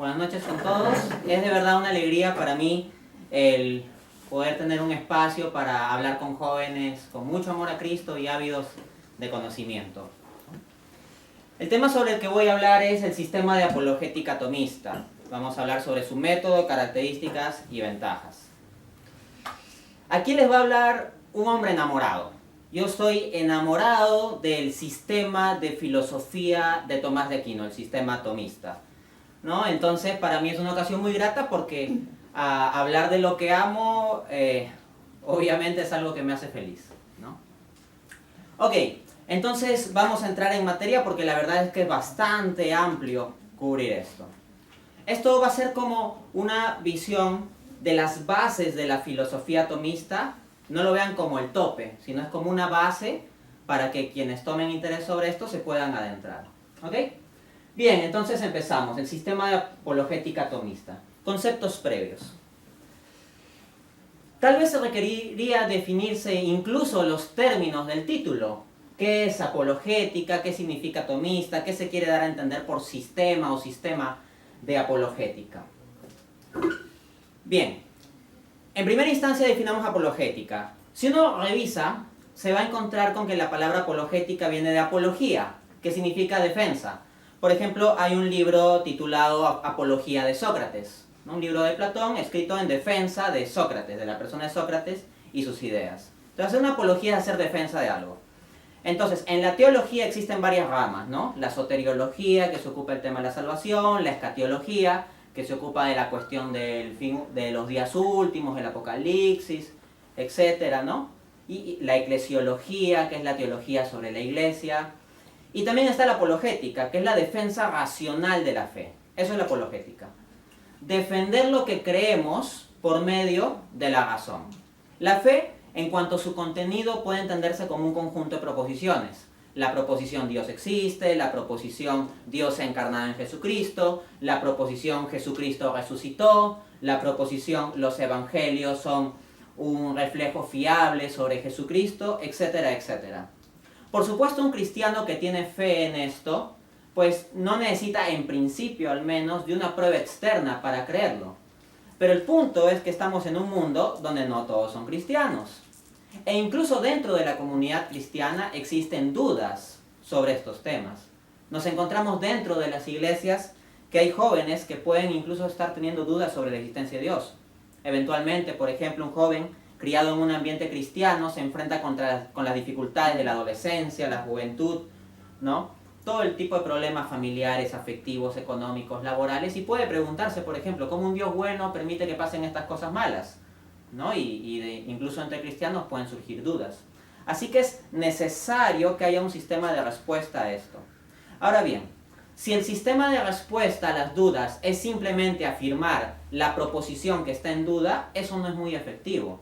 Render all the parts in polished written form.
Buenas noches con todos. Es de verdad una alegría para mí el poder tener un espacio para hablar con jóvenes con mucho amor a Cristo y ávidos de conocimiento. El tema sobre el que voy a hablar es el sistema de apologética tomista. Vamos a hablar sobre su método, características y ventajas. Aquí les va a hablar un hombre enamorado. Yo estoy enamorado del sistema de filosofía de Tomás de Aquino, el sistema tomista, ¿no? Entonces, para mí es una ocasión muy grata porque hablar de lo que amo, obviamente es algo que me hace feliz, ¿no? Ok, entonces vamos a entrar en materia porque la verdad es que es bastante amplio cubrir esto. Esto va a ser como una visión de las bases de la filosofía tomista. No lo vean como el tope, sino es como una base para que quienes tomen interés sobre esto se puedan adentrar. ¿Ok? Bien, entonces empezamos. El sistema de apologética tomista. Conceptos previos. Tal vez se requeriría definirse incluso los términos del título. ¿Qué es apologética? ¿Qué significa tomista? ¿Qué se quiere dar a entender por sistema o sistema de apologética? Bien. En primera instancia definamos apologética. Si uno revisa, se va a encontrar con que la palabra apologética viene de apología, que significa defensa. Por ejemplo, hay un libro titulado Apología de Sócrates, ¿no? Un libro de Platón escrito en defensa de Sócrates, de la persona de Sócrates y sus ideas. Entonces, una apología es hacer defensa de algo. Entonces, en la teología existen varias ramas, ¿no? La soteriología, que se ocupa del tema de la salvación, la escatología, que se ocupa de la cuestión del fin, de los días últimos, el apocalipsis, etcétera, ¿no? Y la eclesiología, que es la teología sobre la iglesia. Y también está la apologética, que es la defensa racional de la fe. Eso es la apologética. Defender lo que creemos por medio de la razón. La fe, en cuanto a su contenido, puede entenderse como un conjunto de proposiciones. La proposición Dios existe, la proposición Dios encarnado en Jesucristo, la proposición Jesucristo resucitó, la proposición los evangelios son un reflejo fiable sobre Jesucristo, etcétera, etcétera. Por supuesto, un cristiano que tiene fe en esto, pues no necesita en principio al menos de una prueba externa para creerlo. Pero el punto es que estamos en un mundo donde no todos son cristianos. E incluso dentro de la comunidad cristiana existen dudas sobre estos temas. Nos encontramos dentro de las iglesias que hay jóvenes que pueden incluso estar teniendo dudas sobre la existencia de Dios. Eventualmente, por ejemplo, un joven criado en un ambiente cristiano se enfrenta con las dificultades de la adolescencia, la juventud, ¿no? Todo el tipo de problemas familiares, afectivos, económicos, laborales, y puede preguntarse, por ejemplo, ¿cómo un Dios bueno permite que pasen estas cosas malas? ¿No? Incluso entre cristianos pueden surgir dudas. Así que es necesario que haya un sistema de respuesta a esto. Ahora bien, si el sistema de respuesta a las dudas es simplemente afirmar la proposición que está en duda, eso no es muy efectivo.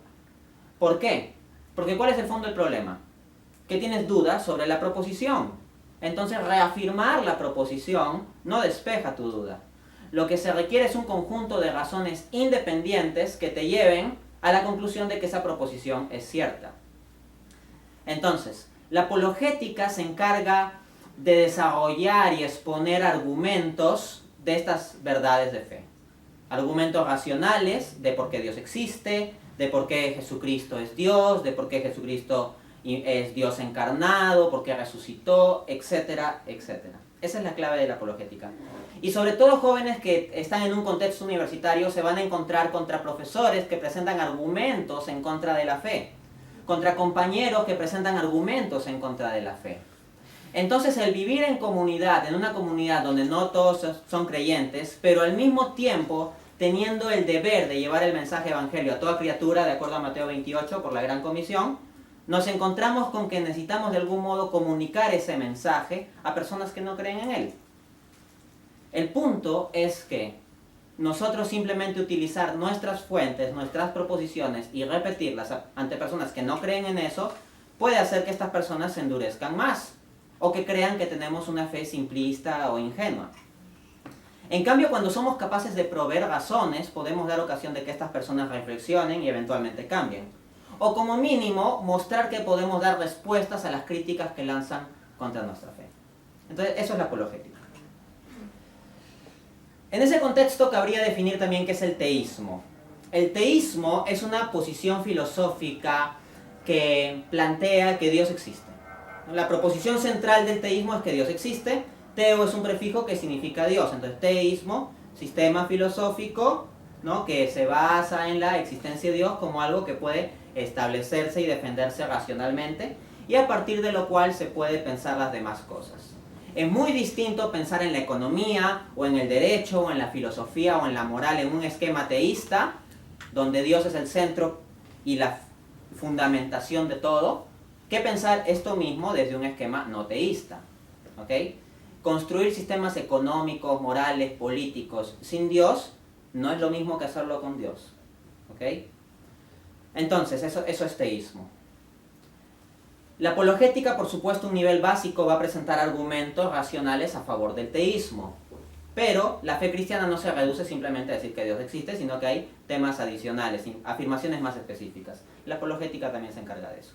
¿Por qué? Porque ¿cuál es el fondo del problema? Que tienes dudas sobre la proposición. Entonces reafirmar la proposición no despeja tu duda. Lo que se requiere es un conjunto de razones independientes que te lleven a la conclusión de que esa proposición es cierta. Entonces, la apologética se encarga de desarrollar y exponer argumentos de estas verdades de fe. Argumentos racionales de por qué Dios existe, de por qué Jesucristo es Dios, de por qué Jesucristo es Dios encarnado, por qué resucitó, etcétera, etcétera. Esa es la clave de la apologética. Y sobre todo jóvenes que están en un contexto universitario se van a encontrar contra profesores que presentan argumentos en contra de la fe, contra compañeros que presentan argumentos en contra de la fe. Entonces el vivir en comunidad, en una comunidad donde no todos son creyentes, pero al mismo tiempo teniendo el deber de llevar el mensaje evangelio a toda criatura, de acuerdo a Mateo 28 por la Gran Comisión, nos encontramos con que necesitamos de algún modo comunicar ese mensaje a personas que no creen en él. El punto es que nosotros simplemente utilizar nuestras fuentes, nuestras proposiciones y repetirlas ante personas que no creen en eso, puede hacer que estas personas se endurezcan más o que crean que tenemos una fe simplista o ingenua. En cambio, cuando somos capaces de proveer razones, podemos dar ocasión de que estas personas reflexionen y eventualmente cambien. O como mínimo, mostrar que podemos dar respuestas a las críticas que lanzan contra nuestra fe. Entonces, eso es la apologética. En ese contexto cabría definir también qué es el teísmo. El teísmo es una posición filosófica que plantea que Dios existe. La proposición central del teísmo es que Dios existe. Teo es un prefijo que significa Dios. Entonces, teísmo, sistema filosófico, ¿no?, que se basa en la existencia de Dios como algo que puede establecerse y defenderse racionalmente, y a partir de lo cual se puede pensar las demás cosas. Es muy distinto pensar en la economía, o en el derecho, o en la filosofía, o en la moral, en un esquema teísta, donde Dios es el centro y la fundamentación de todo, que pensar esto mismo desde un esquema no teísta. ¿Ok? Construir sistemas económicos, morales, políticos sin Dios no es lo mismo que hacerlo con Dios. ¿Ok? Entonces, eso es teísmo. La apologética, por supuesto, a un nivel básico va a presentar argumentos racionales a favor del teísmo. Pero la fe cristiana no se reduce simplemente a decir que Dios existe, sino que hay temas adicionales, afirmaciones más específicas. La apologética también se encarga de eso.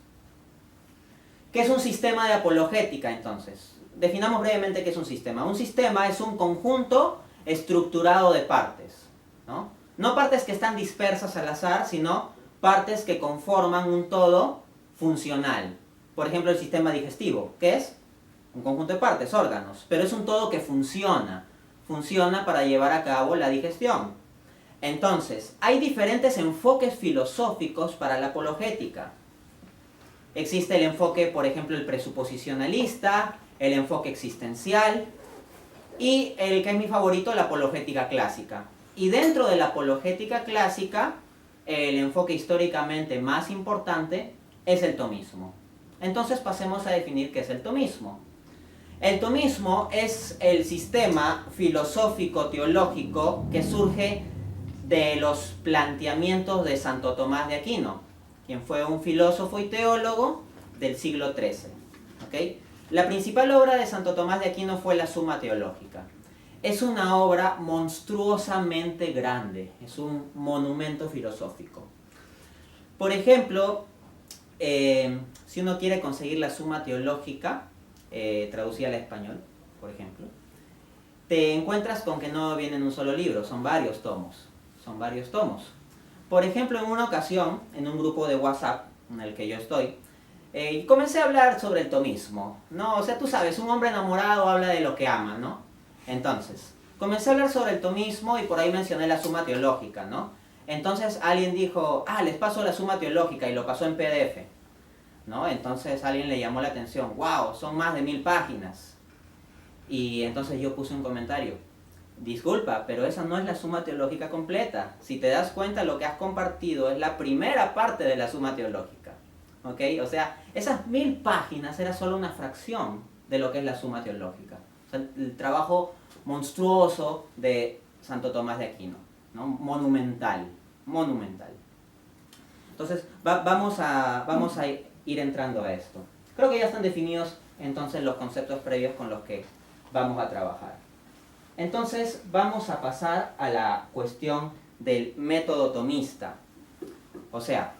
¿Qué es un sistema de apologética, entonces? Definamos brevemente qué es un sistema. Un sistema es un conjunto estructurado de partes, ¿no? No partes que están dispersas al azar, sino partes que conforman un todo funcional. Por ejemplo, el sistema digestivo, que es un conjunto de partes, órganos, pero es un todo que funciona. Funciona para llevar a cabo la digestión. Entonces, hay diferentes enfoques filosóficos para la apologética. Existe el enfoque, por ejemplo, el presuposicionalista, el enfoque existencial y el que es mi favorito, la apologética clásica. Y dentro de la apologética clásica, el enfoque históricamente más importante es el tomismo. Entonces pasemos a definir qué es el tomismo. El tomismo es el sistema filosófico-teológico que surge de los planteamientos de Santo Tomás de Aquino, quien fue un filósofo y teólogo del siglo XIII. ¿Okay? La principal obra de Santo Tomás de Aquino fue la Suma Teológica. Es una obra monstruosamente grande, es un monumento filosófico. Por ejemplo, si uno quiere conseguir la Suma Teológica, traducida al español, por ejemplo, te encuentras con que no viene en un solo libro, son varios tomos. Por ejemplo, en una ocasión, en un grupo de WhatsApp en el que yo estoy, comencé a hablar sobre el tomismo, ¿no? O sea, tú sabes, un hombre enamorado habla de lo que ama, ¿no? Entonces, comencé a hablar sobre el tomismo y por ahí mencioné la Suma Teológica, ¿no? Entonces alguien dijo, les paso la Suma Teológica, y lo pasó en PDF, ¿no? Entonces a alguien le llamó la atención, wow, son más de 1000 páginas. Y entonces yo puse un comentario, disculpa, pero esa no es la Suma Teológica completa. Si te das cuenta, lo que has compartido es la primera parte de la Suma Teológica. ¿Ok? O sea, esas 1000 páginas era solo una fracción de lo que es la Suma Teológica. O sea, el trabajo monstruoso de Santo Tomás de Aquino, ¿no? Monumental. Entonces, vamos a ir entrando a esto. Creo que ya están definidos entonces los conceptos previos con los que vamos a trabajar. Entonces, vamos a pasar a la cuestión del método tomista. O sea,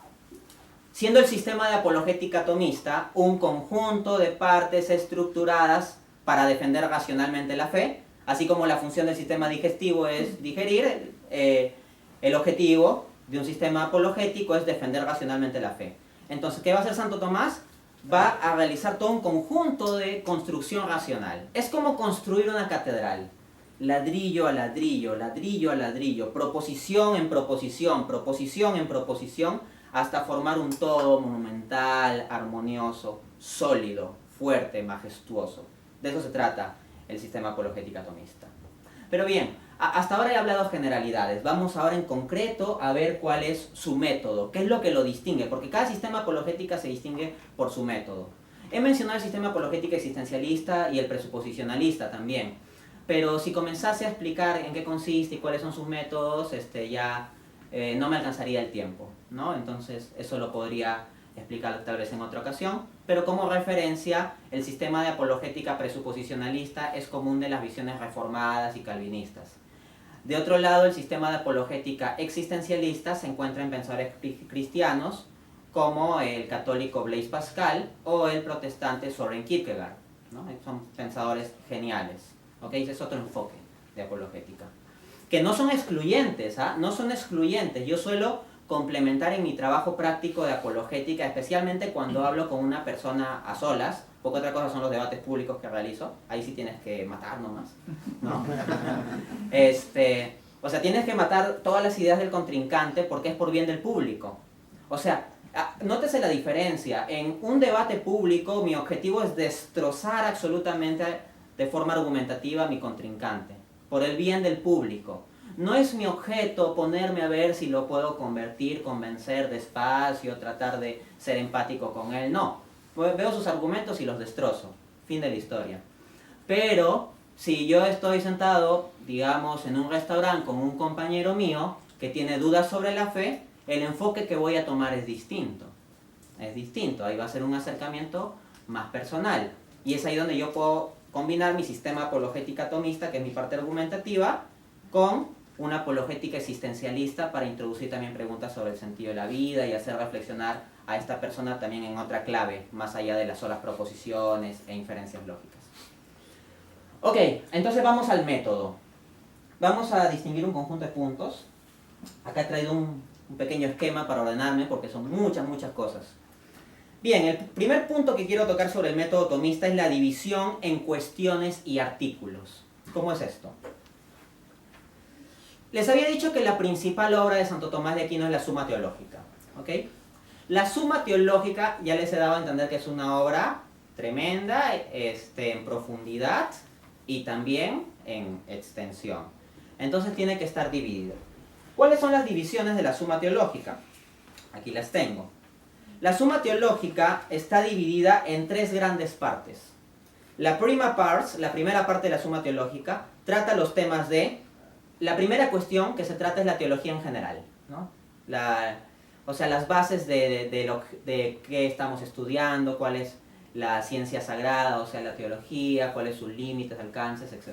siendo el sistema de apologética tomista un conjunto de partes estructuradas para defender racionalmente la fe, así como la función del sistema digestivo es digerir, el objetivo de un sistema apologético es defender racionalmente la fe. Entonces, ¿qué va a hacer Santo Tomás? Va a realizar todo un conjunto de construcción racional. Es como construir una catedral. Ladrillo a ladrillo, ladrillo a ladrillo, proposición en proposición, proposición en proposición, hasta formar un todo monumental, armonioso, sólido, fuerte, majestuoso. De eso se trata el sistema apologética tomista. Pero bien, hasta ahora he hablado generalidades. Vamos ahora en concreto a ver cuál es su método, qué es lo que lo distingue, porque cada sistema apologética se distingue por su método. He mencionado el sistema apologética existencialista y el presuposicionalista también, pero si comenzase a explicar en qué consiste y cuáles son sus métodos, ya no me alcanzaría el tiempo, ¿no? Entonces eso lo podría explicar tal vez en otra ocasión, pero como referencia, el sistema de apologética presuposicionalista es común de las visiones reformadas y calvinistas. De otro lado, el sistema de apologética existencialista se encuentra en pensadores cristianos como el católico Blaise Pascal o el protestante Soren Kierkegaard, ¿no? Son pensadores geniales. ¿Okay? Ese es otro enfoque de apologética. que no son excluyentes, ¿ah? No son excluyentes. Yo suelo complementar en mi trabajo práctico de apologética, especialmente cuando hablo con una persona a solas, porque otra cosa son los debates públicos que realizo, ahí sí tienes que matar nomás, ¿no? O sea, tienes que matar todas las ideas del contrincante porque es por bien del público. O sea, nótese la diferencia. En un debate público mi objetivo es destrozar absolutamente de forma argumentativa a mi contrincante, por el bien del público. No es mi objeto ponerme a ver si lo puedo convertir, convencer despacio, tratar de ser empático con él, no. Veo sus argumentos y los destrozo. Fin de la historia. Pero si yo estoy sentado, digamos, en un restaurante con un compañero mío que tiene dudas sobre la fe, el enfoque que voy a tomar es distinto. Es distinto, ahí va a ser un acercamiento más personal. Y es ahí donde yo puedo combinar mi sistema apologética tomista, que es mi parte argumentativa, con una apologética existencialista para introducir también preguntas sobre el sentido de la vida y hacer reflexionar a esta persona también en otra clave, más allá de las solas proposiciones e inferencias lógicas. Ok, entonces vamos al método. Vamos a distinguir un conjunto de puntos. Acá he traído un pequeño esquema para ordenarme porque son muchas cosas. Bien, el primer punto que quiero tocar sobre el método tomista es la división en cuestiones y artículos. ¿Cómo es esto? Les había dicho que la principal obra de Santo Tomás de Aquino es la Suma Teológica. ¿Ok? La Suma Teológica ya les he dado a entender que es una obra tremenda en profundidad y también en extensión. Entonces tiene que estar dividida. ¿Cuáles son las divisiones de la Suma Teológica? Aquí las tengo. La Suma Teológica está dividida en tres grandes partes. La primera parte de la Suma Teológica, trata los temas de... La primera cuestión que se trata es la teología en general, ¿no? O sea, las bases de qué estamos estudiando, cuál es la ciencia sagrada, o sea, la teología, cuáles sus límites, alcances, etc.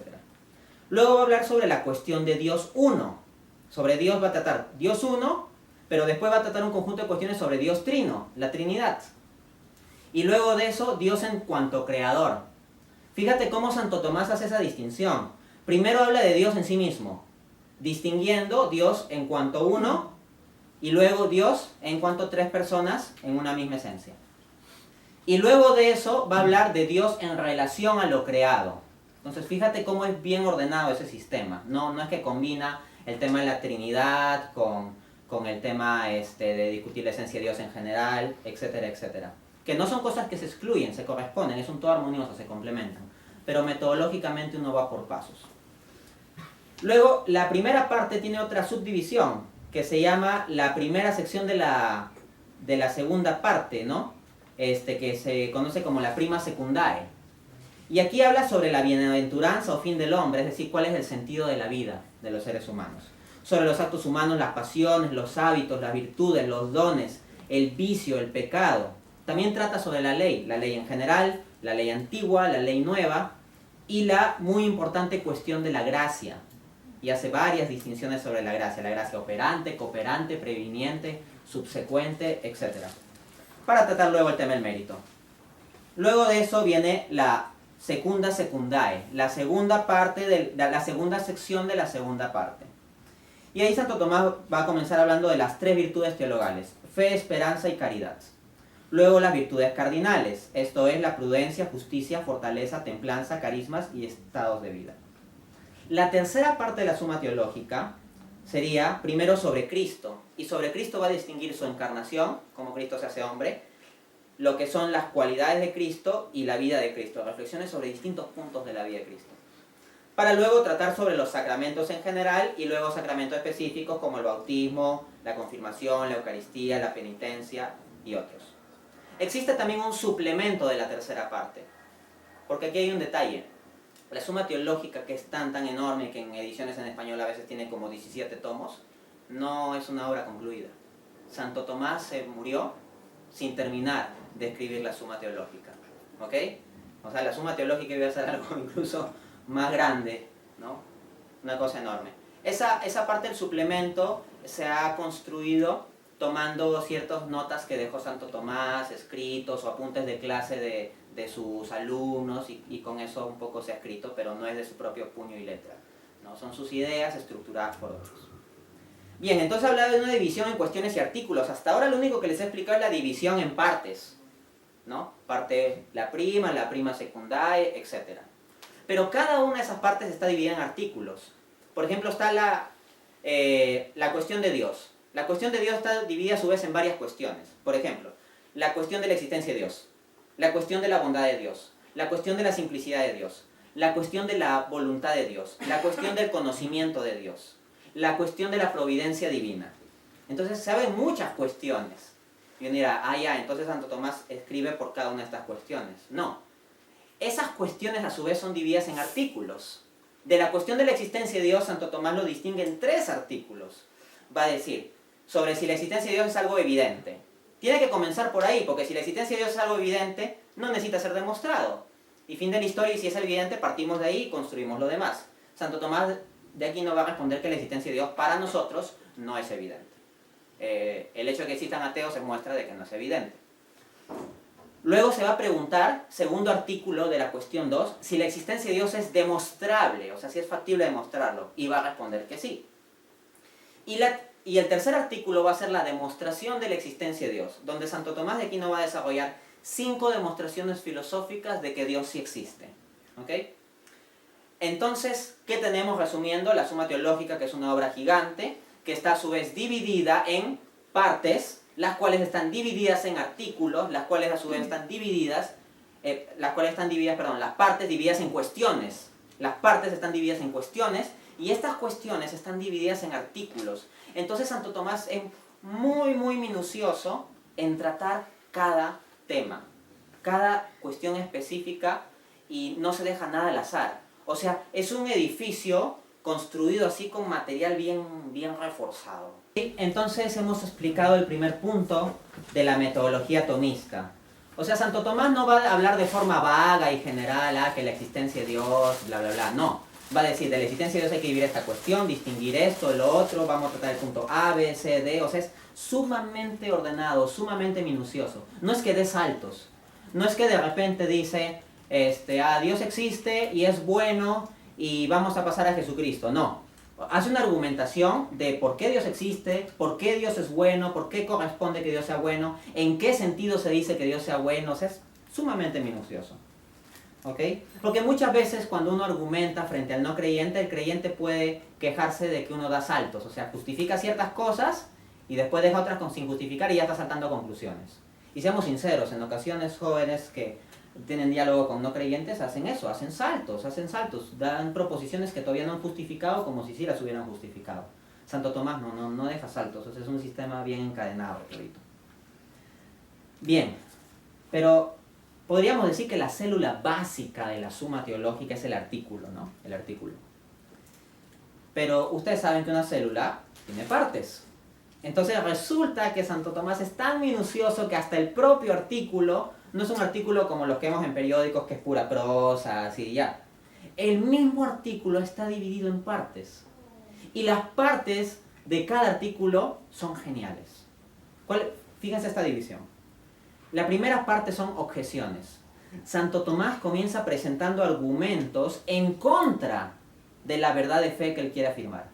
Luego va a hablar sobre la cuestión de Dios uno. Sobre Dios va a tratar Dios uno, pero después va a tratar un conjunto de cuestiones sobre Dios trino, la Trinidad. Y luego de eso, Dios en cuanto creador. Fíjate cómo Santo Tomás hace esa distinción. Primero habla de Dios en sí mismo, distinguiendo Dios en cuanto uno, y luego Dios en cuanto tres personas en una misma esencia. Y luego de eso va a hablar de Dios en relación a lo creado. Entonces fíjate cómo es bien ordenado ese sistema. No es que combina el tema de la Trinidad con el tema de discutir la esencia de Dios en general, etcétera, etcétera. Que no son cosas que se excluyen, se corresponden, es un todo armonioso, se complementan. Pero metodológicamente uno va por pasos. Luego, la primera parte tiene otra subdivisión, que se llama la primera sección de la segunda parte, ¿no? Que se conoce como la prima secundae. Y aquí habla sobre la bienaventuranza o fin del hombre, es decir, cuál es el sentido de la vida de los seres humanos. Sobre los actos humanos, las pasiones, los hábitos, las virtudes, los dones, el vicio, el pecado. También trata sobre la ley en general, la ley antigua, la ley nueva, y la muy importante cuestión de la gracia. Y hace varias distinciones sobre la gracia operante, cooperante, previniente, subsecuente, etc. Para tratar luego el tema del mérito. Luego de eso viene la secunda secundae, la segunda sección de la segunda parte. Y ahí Santo Tomás va a comenzar hablando de las tres virtudes teologales, fe, esperanza y caridad. Luego las virtudes cardinales, esto es la prudencia, justicia, fortaleza, templanza, carismas y estados de vida. La tercera parte de la Suma Teológica sería primero sobre Cristo, y sobre Cristo va a distinguir su encarnación, como Cristo se hace hombre, lo que son las cualidades de Cristo y la vida de Cristo, reflexiones sobre distintos puntos de la vida de Cristo. Para luego tratar sobre los sacramentos en general y luego sacramentos específicos como el bautismo, la confirmación, la Eucaristía, la penitencia y otros. Existe también un suplemento de la tercera parte, porque aquí hay un detalle. La Suma Teológica, que es tan enorme, que en ediciones en español a veces tiene como 17 tomos, no es una obra concluida. Santo Tomás se murió sin terminar de escribir la Suma Teológica, ¿ok? O sea, la Suma Teológica iba a ser algo incluso más grande, ¿no? Una cosa enorme. Esa parte del suplemento se ha construido tomando ciertas notas que dejó Santo Tomás, escritos o apuntes de clase de sus alumnos, y con eso un poco se ha escrito, pero no es de su propio puño y letra, ¿no? ¿no? Son sus ideas estructuradas por otros. Bien, entonces hablaba de una división en cuestiones y artículos. Hasta ahora lo único que les he explicado es la división en partes, ¿no? Parte la prima secundaria, etc. Pero cada una de esas partes está dividida en artículos. Por ejemplo, está la cuestión de Dios. La cuestión de Dios está dividida a su vez en varias cuestiones. Por ejemplo, la cuestión de la existencia de Dios, la cuestión de la bondad de Dios, la cuestión de la simplicidad de Dios, la cuestión de la voluntad de Dios, la cuestión del conocimiento de Dios, la cuestión de la providencia divina. Entonces se abren muchas cuestiones. Y uno dirá, entonces Santo Tomás escribe por cada una de estas cuestiones. No. Esas cuestiones a su vez son divididas en artículos. De la cuestión de la existencia de Dios, Santo Tomás lo distingue en 3 artículos. Va a decir, sobre si la existencia de Dios es algo evidente. Tiene que comenzar por ahí, porque si la existencia de Dios es algo evidente, no necesita ser demostrado. Y fin de la historia, y si es evidente, partimos de ahí y construimos lo demás. Santo Tomás de aquí no va a responder que la existencia de Dios para nosotros no es evidente. El hecho de que existan ateos es muestra de que no es evidente. Luego se va a preguntar, segundo artículo de la cuestión 2, si la existencia de Dios es demostrable, o sea, si es factible demostrarlo, y va a responder que sí. Y el tercer artículo va a ser la demostración de la existencia de Dios, donde Santo Tomás de Aquino va a desarrollar 5 demostraciones filosóficas de que Dios sí existe. ¿Ok? Entonces, ¿qué tenemos resumiendo? La Suma Teológica, que es una obra gigante, que está a su vez dividida en partes, las cuales están divididas en artículos, las cuales a su vez están divididas, las partes divididas en cuestiones. Las partes están divididas en cuestiones, y estas cuestiones están divididas en artículos. Entonces Santo Tomás es muy, muy minucioso en tratar cada tema, cada cuestión específica, y no se deja nada al azar. O sea, es un edificio construido así con material bien reforzado. Entonces hemos explicado el primer punto de la metodología tomista. O sea, Santo Tomás no va a hablar de forma vaga y general, que la existencia de Dios, bla, bla, bla. No. Va a decir, de la existencia de Dios hay que vivir esta cuestión, distinguir esto, lo otro, vamos a tratar el punto A, B, C, D. O sea, es sumamente ordenado, sumamente minucioso. No es que dé saltos. No es que de repente dice, Dios existe y es bueno y vamos a pasar a Jesucristo. No. Hace una argumentación de por qué Dios existe, por qué Dios es bueno, por qué corresponde que Dios sea bueno, en qué sentido se dice que Dios sea bueno. O sea, es sumamente minucioso. ¿Ok? Porque muchas veces cuando uno argumenta frente al no creyente, el creyente puede quejarse de que uno da saltos. O sea, justifica ciertas cosas y después deja otras sin justificar y ya está saltando a conclusiones. Y seamos sinceros, en ocasiones jóvenes que tienen diálogo con no creyentes hacen eso, hacen saltos, dan proposiciones que todavía no han justificado como si sí las hubieran justificado. Santo Tomás no deja saltos, o sea, es un sistema bien encadenado, clarito. Bien, pero podríamos decir que la célula básica de la Suma Teológica es el artículo, ¿no? El artículo. Pero ustedes saben que una célula tiene partes. Entonces resulta que Santo Tomás es tan minucioso que hasta el propio artículo no es un artículo como los que vemos en periódicos, que es pura prosa, así y ya. El mismo artículo está dividido en partes. Y las partes de cada artículo son geniales. Fíjense esta división. La primera parte son objeciones. Santo Tomás comienza presentando argumentos en contra de la verdad de fe que él quiere afirmar.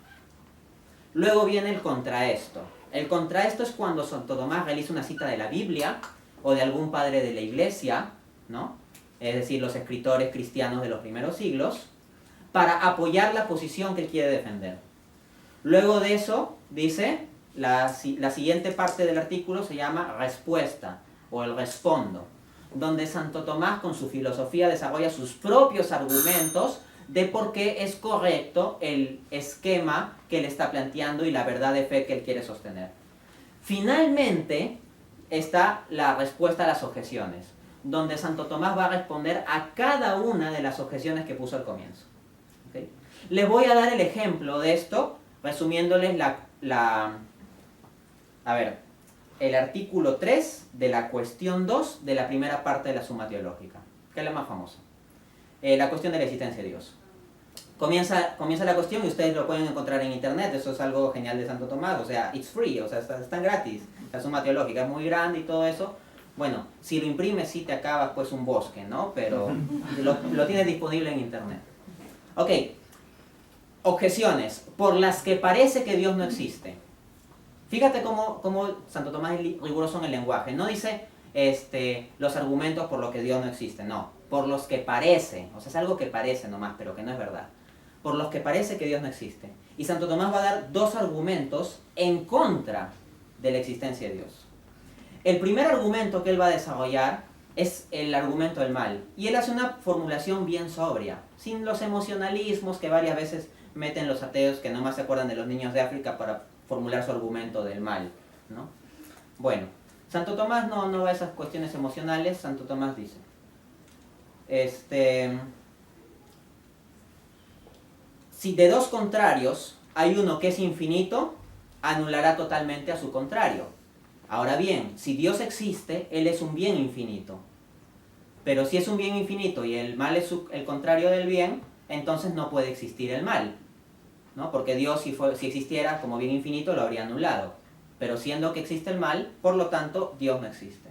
Luego viene el contraesto. El contraesto es cuando Santo Tomás realiza una cita de la Biblia o de algún padre de la iglesia, ¿no? Es decir, los escritores cristianos de los primeros siglos, para apoyar la posición que él quiere defender. Luego de eso, dice, la siguiente parte del artículo se llama respuesta, o el respondo, donde Santo Tomás con su filosofía desarrolla sus propios argumentos de por qué es correcto el esquema que él está planteando y la verdad de fe que él quiere sostener. Finalmente está la respuesta a las objeciones, donde Santo Tomás va a responder a cada una de las objeciones que puso al comienzo. ¿Okay? Les voy a dar el ejemplo de esto, resumiéndoles el artículo 3 de la cuestión 2 de la primera parte de la Suma Teológica, que es la más famosa. La cuestión de la existencia de Dios. Comienza la cuestión y ustedes lo pueden encontrar en internet, eso es algo genial de Santo Tomás, o sea, it's free, o sea, está gratis. La Suma Teológica es muy grande y todo eso. Bueno, si lo imprimes sí te acabas pues un bosque, ¿no? Pero lo tienes disponible en internet. Ok, Objeciones por las que parece que Dios no existe. Fíjate cómo Santo Tomás es riguroso en el lenguaje. No dice los argumentos por los que Dios no existe, no. Por los que parece, o sea, es algo que parece nomás, pero que no es verdad. Por los que parece que Dios no existe. Y Santo Tomás va a dar dos argumentos en contra de la existencia de Dios. El primer argumento que él va a desarrollar es el argumento del mal. Y él hace una formulación bien sobria, sin los emocionalismos que varias veces meten los ateos que nomás se acuerdan de los niños de África para formular su argumento del mal, ¿no? Bueno, Santo Tomás no va a esas cuestiones emocionales. Santo Tomás dice, si de dos contrarios hay uno que es infinito, anulará totalmente a su contrario. Ahora bien, si Dios existe, Él es un bien infinito. Pero si es un bien infinito y el mal es el contrario del bien, entonces no puede existir el mal, ¿no? Porque Dios, si existiera como bien infinito, lo habría anulado. Pero siendo que existe el mal, por lo tanto, Dios no existe.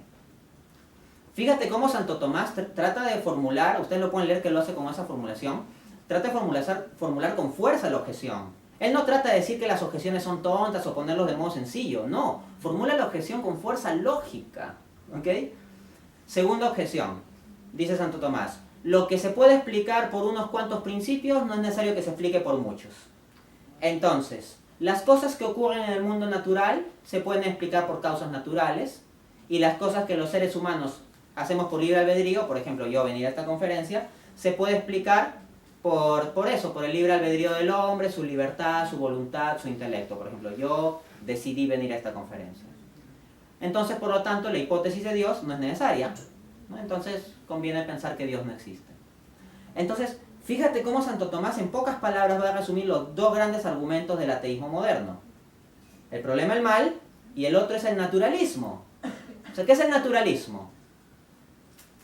Fíjate cómo Santo Tomás trata de formular, ustedes lo pueden leer que lo hace con esa formulación, trata de formular con fuerza la objeción. Él no trata de decir que las objeciones son tontas o ponerlos de modo sencillo, no. Formula la objeción con fuerza lógica, ¿ok? Segunda objeción, dice Santo Tomás, lo que se puede explicar por unos cuantos principios no es necesario que se explique por muchos. Entonces, las cosas que ocurren en el mundo natural se pueden explicar por causas naturales, y las cosas que los seres humanos hacemos por libre albedrío, por ejemplo yo venir a esta conferencia, se puede explicar por eso, por el libre albedrío del hombre, su libertad, su voluntad, su intelecto. Por ejemplo, yo decidí venir a esta conferencia. Entonces, por lo tanto, la hipótesis de Dios no es necesaria, ¿no? Entonces, conviene pensar que Dios no existe. Entonces, fíjate cómo Santo Tomás en pocas palabras va a resumir los dos grandes argumentos del ateísmo moderno. El problema del mal y el otro es el naturalismo. O sea, ¿qué es el naturalismo?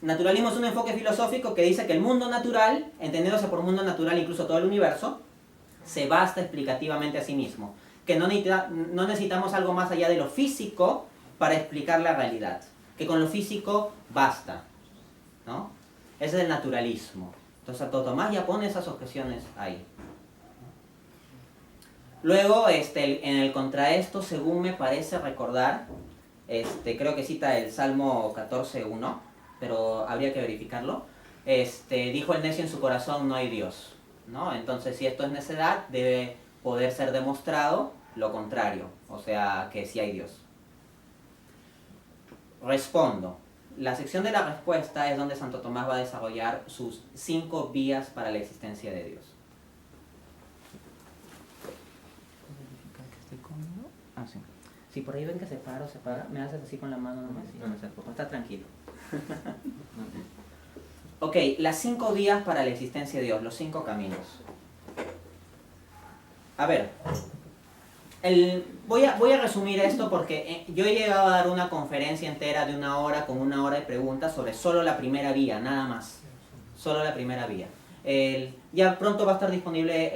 Naturalismo es un enfoque filosófico que dice que el mundo natural, entendiéndose por mundo natural incluso todo el universo, se basta explicativamente a sí mismo. Que no necesitamos algo más allá de lo físico para explicar la realidad. Que con lo físico basta, ¿no? Ese es el naturalismo. Entonces Santo Tomás ya pone esas objeciones ahí. Luego, en el contraesto, según me parece recordar, creo que cita el Salmo 14:1, pero habría que verificarlo. Dijo el necio en su corazón, no hay Dios, ¿no? Entonces, si esto es necedad, debe poder ser demostrado lo contrario, o sea, que sí hay Dios. Respondo. La sección de la respuesta es donde Santo Tomás va a desarrollar sus 5 vías para la existencia de Dios. Ah, sí. Si por ahí ven que se para, me haces así con la mano nomás y no me acerco. Está tranquilo. Ok, las 5 vías para la existencia de Dios, los 5 caminos. A ver, voy a resumir esto porque yo he llegado a dar una conferencia entera de 1 hora con 1 hora de preguntas sobre solo la primera vía, nada más. Solo la primera vía. Ya pronto va a estar disponible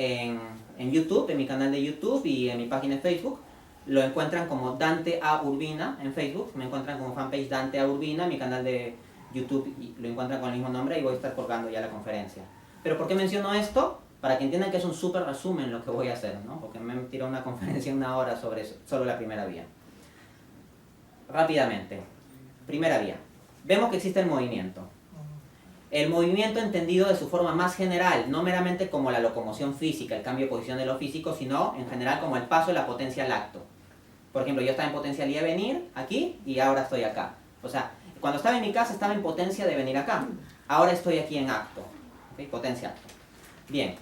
en YouTube, en mi canal de YouTube y en mi página de Facebook. Lo encuentran como Dante A. Urbina en Facebook, me encuentran como fanpage Dante A. Urbina, mi canal de YouTube lo encuentran con el mismo nombre y voy a estar colgando ya la conferencia. ¿Pero por qué menciono esto? Para que entiendan que es un súper resumen lo que voy a hacer, ¿no? Porque me he tirado una conferencia en 1 hora sobre eso, solo la primera vía. Rápidamente. Primera vía. Vemos que existe el movimiento. El movimiento entendido de su forma más general, no meramente como la locomoción física, el cambio de posición de lo físico, sino en general como el paso de la potencia al acto. Por ejemplo, yo estaba en potencia de venir aquí y ahora estoy acá. O sea, cuando estaba en mi casa estaba en potencia de venir acá. Ahora estoy aquí en acto. ¿Okay? Potencia acto. Bien.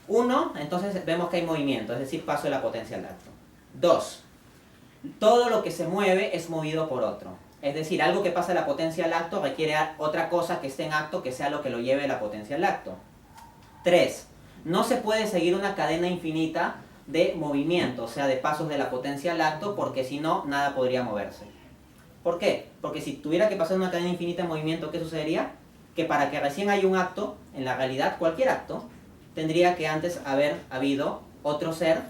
1, entonces vemos que hay movimiento, es decir, paso de la potencia al acto. 2. Todo lo que se mueve es movido por otro. Es decir, algo que pasa de la potencia al acto requiere otra cosa que esté en acto que sea lo que lo lleve de la potencia al acto. 3. No se puede seguir una cadena infinita de movimiento, o sea, de pasos de la potencia al acto, porque si no, nada podría moverse. ¿Por qué? Porque si tuviera que pasar una cadena infinita de movimiento, ¿qué sucedería? Que para que recién haya un acto, en la realidad, cualquier acto, tendría que antes haber habido otro ser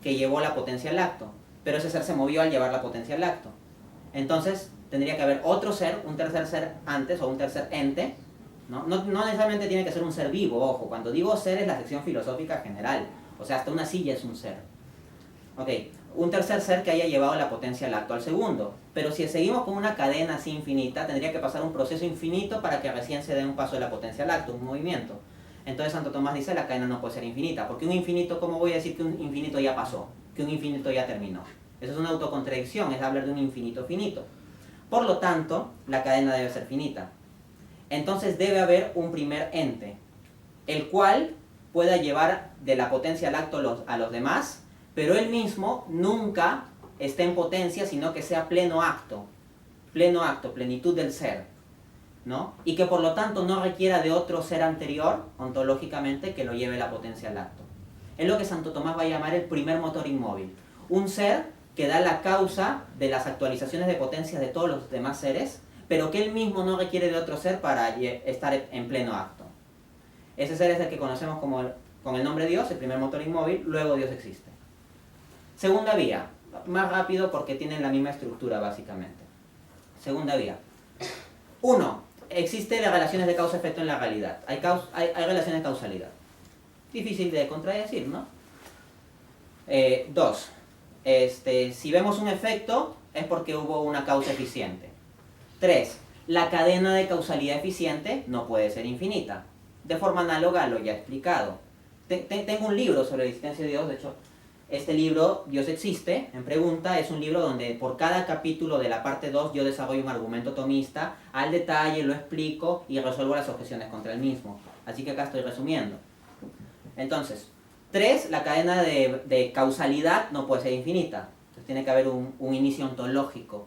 que llevó la potencia al acto. Pero ese ser se movió al llevar la potencia al acto. Entonces, tendría que haber otro ser, un tercer ser antes o un tercer ente. No necesariamente tiene que ser un ser vivo, ojo. Cuando digo ser es la sección filosófica general. O sea, hasta una silla es un ser. Ok, un tercer ser que haya llevado la potencia al acto al segundo. Pero si seguimos con una cadena así infinita, tendría que pasar un proceso infinito para que recién se dé un paso de la potencia al acto, un movimiento. Entonces Santo Tomás dice, la cadena no puede ser infinita. Porque un infinito, ¿cómo voy a decir que un infinito ya pasó? Que un infinito ya terminó. Eso es una autocontradicción, es hablar de un infinito finito. Por lo tanto, la cadena debe ser finita. Entonces debe haber un primer ente, el cual pueda llevar de la potencia al acto a los demás, pero él mismo nunca esté en potencia, sino que sea pleno acto, plenitud del ser, ¿no? Y que por lo tanto no requiera de otro ser anterior, ontológicamente, que lo lleve la potencia al acto. Es lo que Santo Tomás va a llamar el primer motor inmóvil. Un ser que da la causa de las actualizaciones de potencia de todos los demás seres, pero que él mismo no requiere de otro ser para estar en pleno acto. Ese ser es el que conocemos con el nombre Dios, el primer motor inmóvil, luego Dios existe. Segunda vía, más rápido porque tienen la misma estructura básicamente. Segunda vía. 1. Existen las relaciones de causa-efecto en la realidad. Hay relaciones de causalidad. Difícil de contradecir, ¿no? 2. Si vemos un efecto es porque hubo una causa eficiente. 3. La cadena de causalidad eficiente no puede ser infinita. De forma análoga a lo ya explicado. Tengo un libro sobre la existencia de Dios, de hecho, este libro, Dios existe, en pregunta, es un libro donde por cada capítulo de la parte 2 yo desarrollo un argumento tomista, al detalle lo explico y resuelvo las objeciones contra el mismo. Así que acá estoy resumiendo. Entonces, 3, la cadena de causalidad no puede ser infinita. Entonces tiene que haber un inicio ontológico.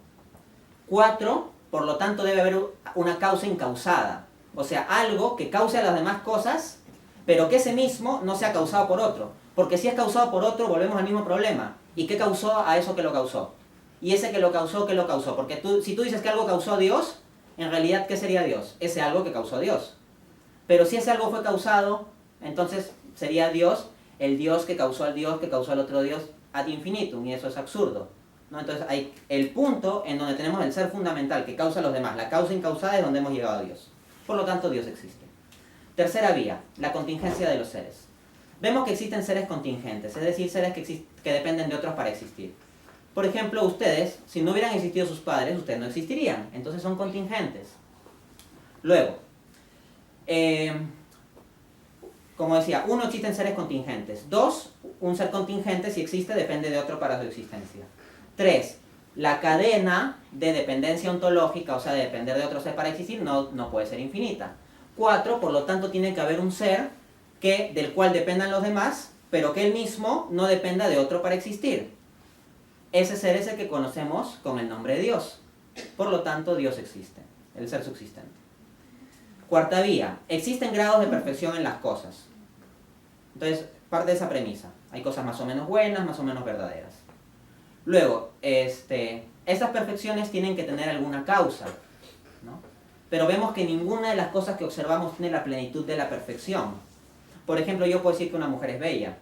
4, por lo tanto debe haber una causa incausada. O sea, algo que cause a las demás cosas, pero que ese mismo no sea causado por otro. Porque si es causado por otro, volvemos al mismo problema. ¿Y qué causó a eso que lo causó? Y ese que lo causó, ¿qué lo causó? Porque si tú dices que algo causó a Dios, en realidad, ¿qué sería Dios? Ese algo que causó a Dios. Pero si ese algo fue causado, entonces sería Dios, el Dios que causó al Dios, que causó al otro Dios, ad infinitum, y eso es absurdo, ¿no? Entonces hay el punto en donde tenemos el ser fundamental que causa a los demás. La causa incausada es donde hemos llegado a Dios. Por lo tanto, Dios existe. Tercera vía, la contingencia de los seres. Vemos que existen seres contingentes, es decir, seres que dependen de otros para existir. Por ejemplo, ustedes, si no hubieran existido sus padres, ustedes no existirían. Entonces son contingentes. Luego, como decía, 1, existen seres contingentes. 2, un ser contingente, si existe, depende de otro para su existencia. 3, la cadena de dependencia ontológica, o sea, de depender de otro ser para existir, no puede ser infinita. 4, por lo tanto, tiene que haber un ser del cual dependan los demás, pero que él mismo no dependa de otro para existir. Ese ser es el que conocemos con el nombre de Dios. Por lo tanto, Dios existe, el ser subsistente. Cuarta vía, existen grados de perfección en las cosas. Entonces, parte de esa premisa. Hay cosas más o menos buenas, más o menos verdaderas. Luego, estas perfecciones tienen que tener alguna causa, ¿no? Pero vemos que ninguna de las cosas que observamos tiene la plenitud de la perfección. Por ejemplo, yo puedo decir que una mujer es bella,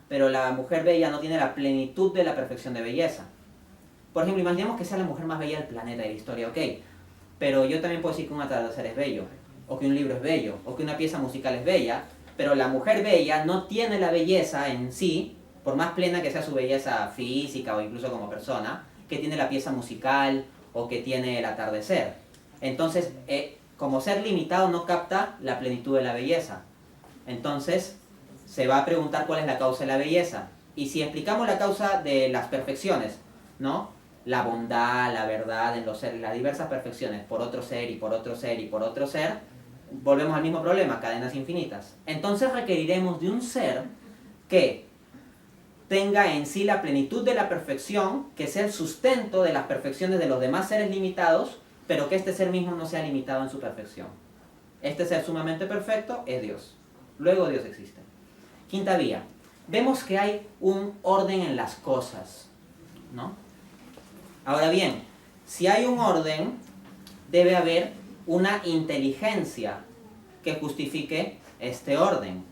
pero la mujer bella no tiene la plenitud de la perfección de belleza. Por ejemplo, imaginemos que sea la mujer más bella del planeta de la historia, ok. Pero yo también puedo decir que un atardecer es bello, o que un libro es bello, o que una pieza musical es bella, pero la mujer bella no tiene la belleza en sí, por más plena que sea su belleza física o incluso como persona, que tiene la pieza musical o que tiene el atardecer. Entonces, como ser limitado no capta la plenitud de la belleza. Entonces, se va a preguntar cuál es la causa de la belleza. Y si explicamos la causa de las perfecciones, ¿no? La bondad, la verdad en los seres, las diversas perfecciones, por otro ser y por otro ser y por otro ser, volvemos al mismo problema, cadenas infinitas. Entonces requeriremos de un ser que tenga en sí la plenitud de la perfección, que sea el sustento de las perfecciones de los demás seres limitados, pero que este ser mismo no sea limitado en su perfección. Este ser sumamente perfecto es Dios. Luego Dios existe. Quinta vía. Vemos que hay un orden en las cosas, ¿no? Ahora bien, si hay un orden, debe haber una inteligencia que justifique este orden.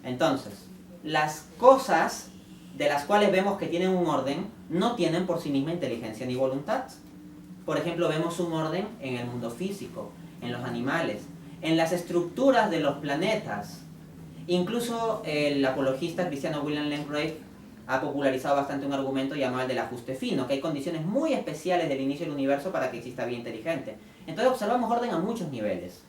Entonces, las cosas de las cuales vemos que tienen un orden, no tienen por sí misma inteligencia ni voluntad. Por ejemplo, vemos un orden en el mundo físico, en los animales, en las estructuras de los planetas, Incluso el apologista cristiano William Lane Craig ha popularizado bastante un argumento llamado el del ajuste fino, que hay condiciones muy especiales del inicio del universo para que exista vida inteligente. Entonces observamos orden a muchos niveles.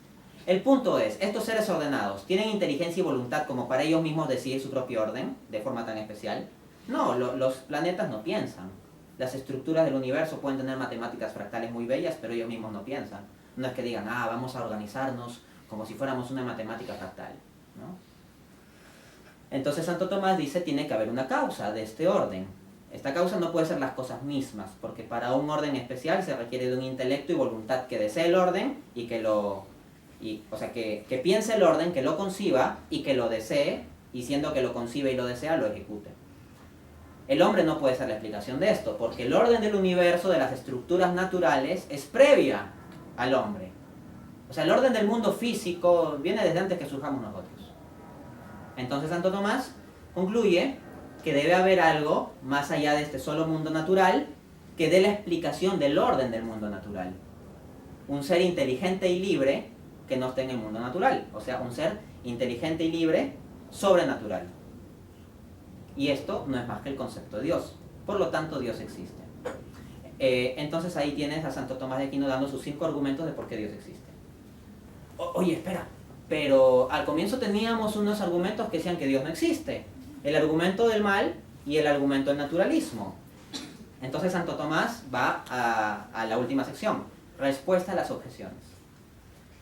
El punto es, estos seres ordenados, ¿tienen inteligencia y voluntad como para ellos mismos decidir su propio orden de forma tan especial? No, los planetas no piensan. Las estructuras del universo pueden tener matemáticas fractales muy bellas, pero ellos mismos no piensan. No es que digan, vamos a organizarnos como si fuéramos una matemática fractal, ¿no? Entonces Santo Tomás dice, tiene que haber una causa de este orden. Esta causa no puede ser las cosas mismas, porque para un orden especial se requiere de un intelecto y voluntad que desee el orden y que que piense el orden, que lo conciba y que lo desee, y siendo que lo concibe y lo desea, lo ejecute. El hombre no puede ser la explicación de esto, porque el orden del universo, de las estructuras naturales, es previa al hombre. O sea, el orden del mundo físico viene desde antes que surjamos nosotros. Entonces Santo Tomás concluye que debe haber algo más allá de este solo mundo natural que dé la explicación del orden del mundo natural. Un ser inteligente y libre que no esté en el mundo natural. O sea, un ser inteligente y libre sobrenatural. Y esto no es más que el concepto de Dios. Por lo tanto, Dios existe. Entonces ahí tienes a Santo Tomás de Aquino dando sus 5 argumentos de por qué Dios existe. Oye, espera. Pero al comienzo teníamos unos argumentos que decían que Dios no existe. El argumento del mal y el argumento del naturalismo. Entonces Santo Tomás va a la última sección. Respuesta a las objeciones.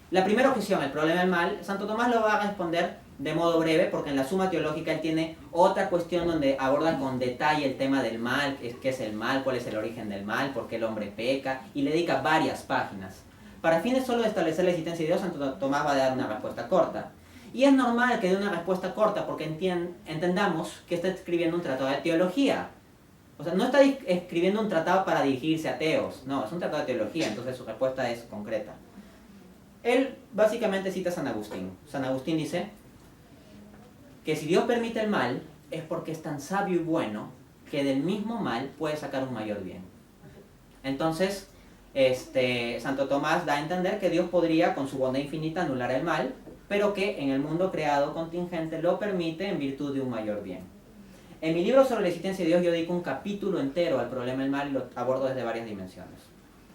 La primera objeción, el problema del mal, Santo Tomás lo va a responder de modo breve, porque en la Suma Teológica él tiene otra cuestión donde aborda con detalle el tema del mal, qué es el mal, cuál es el origen del mal, por qué el hombre peca, y le dedica varias páginas. Para fines solo de establecer la existencia de Dios, Santo Tomás va a dar una respuesta corta. Y es normal que dé una respuesta corta, porque entendamos que está escribiendo un tratado de teología. O sea, no está escribiendo un tratado para dirigirse a ateos, no, es un tratado de teología, entonces su respuesta es concreta. Él básicamente cita a San Agustín. San Agustín dice que si Dios permite el mal, es porque es tan sabio y bueno que del mismo mal puede sacar un mayor bien. Entonces, Santo Tomás da a entender que Dios podría, con su bondad infinita, anular el mal, pero que en el mundo creado contingente lo permite en virtud de un mayor bien. En mi libro sobre la existencia de Dios yo dedico un capítulo entero al problema del mal y lo abordo desde varias dimensiones.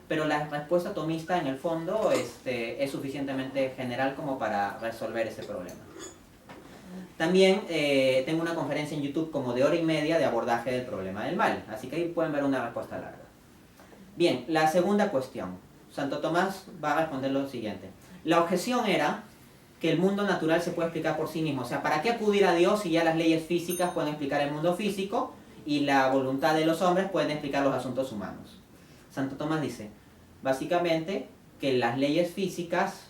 Pero la respuesta tomista en el fondo es suficientemente general como para resolver ese problema. También tengo una conferencia en YouTube como de 1 hora y media de abordaje del problema del mal, así que ahí pueden ver una respuesta larga. Bien, la segunda cuestión. Santo Tomás va a responder lo siguiente. La objeción era que el mundo natural se puede explicar por sí mismo. O sea, ¿para qué acudir a Dios si ya las leyes físicas pueden explicar el mundo físico y la voluntad de los hombres pueden explicar los asuntos humanos? Santo Tomás dice, básicamente, que las leyes físicas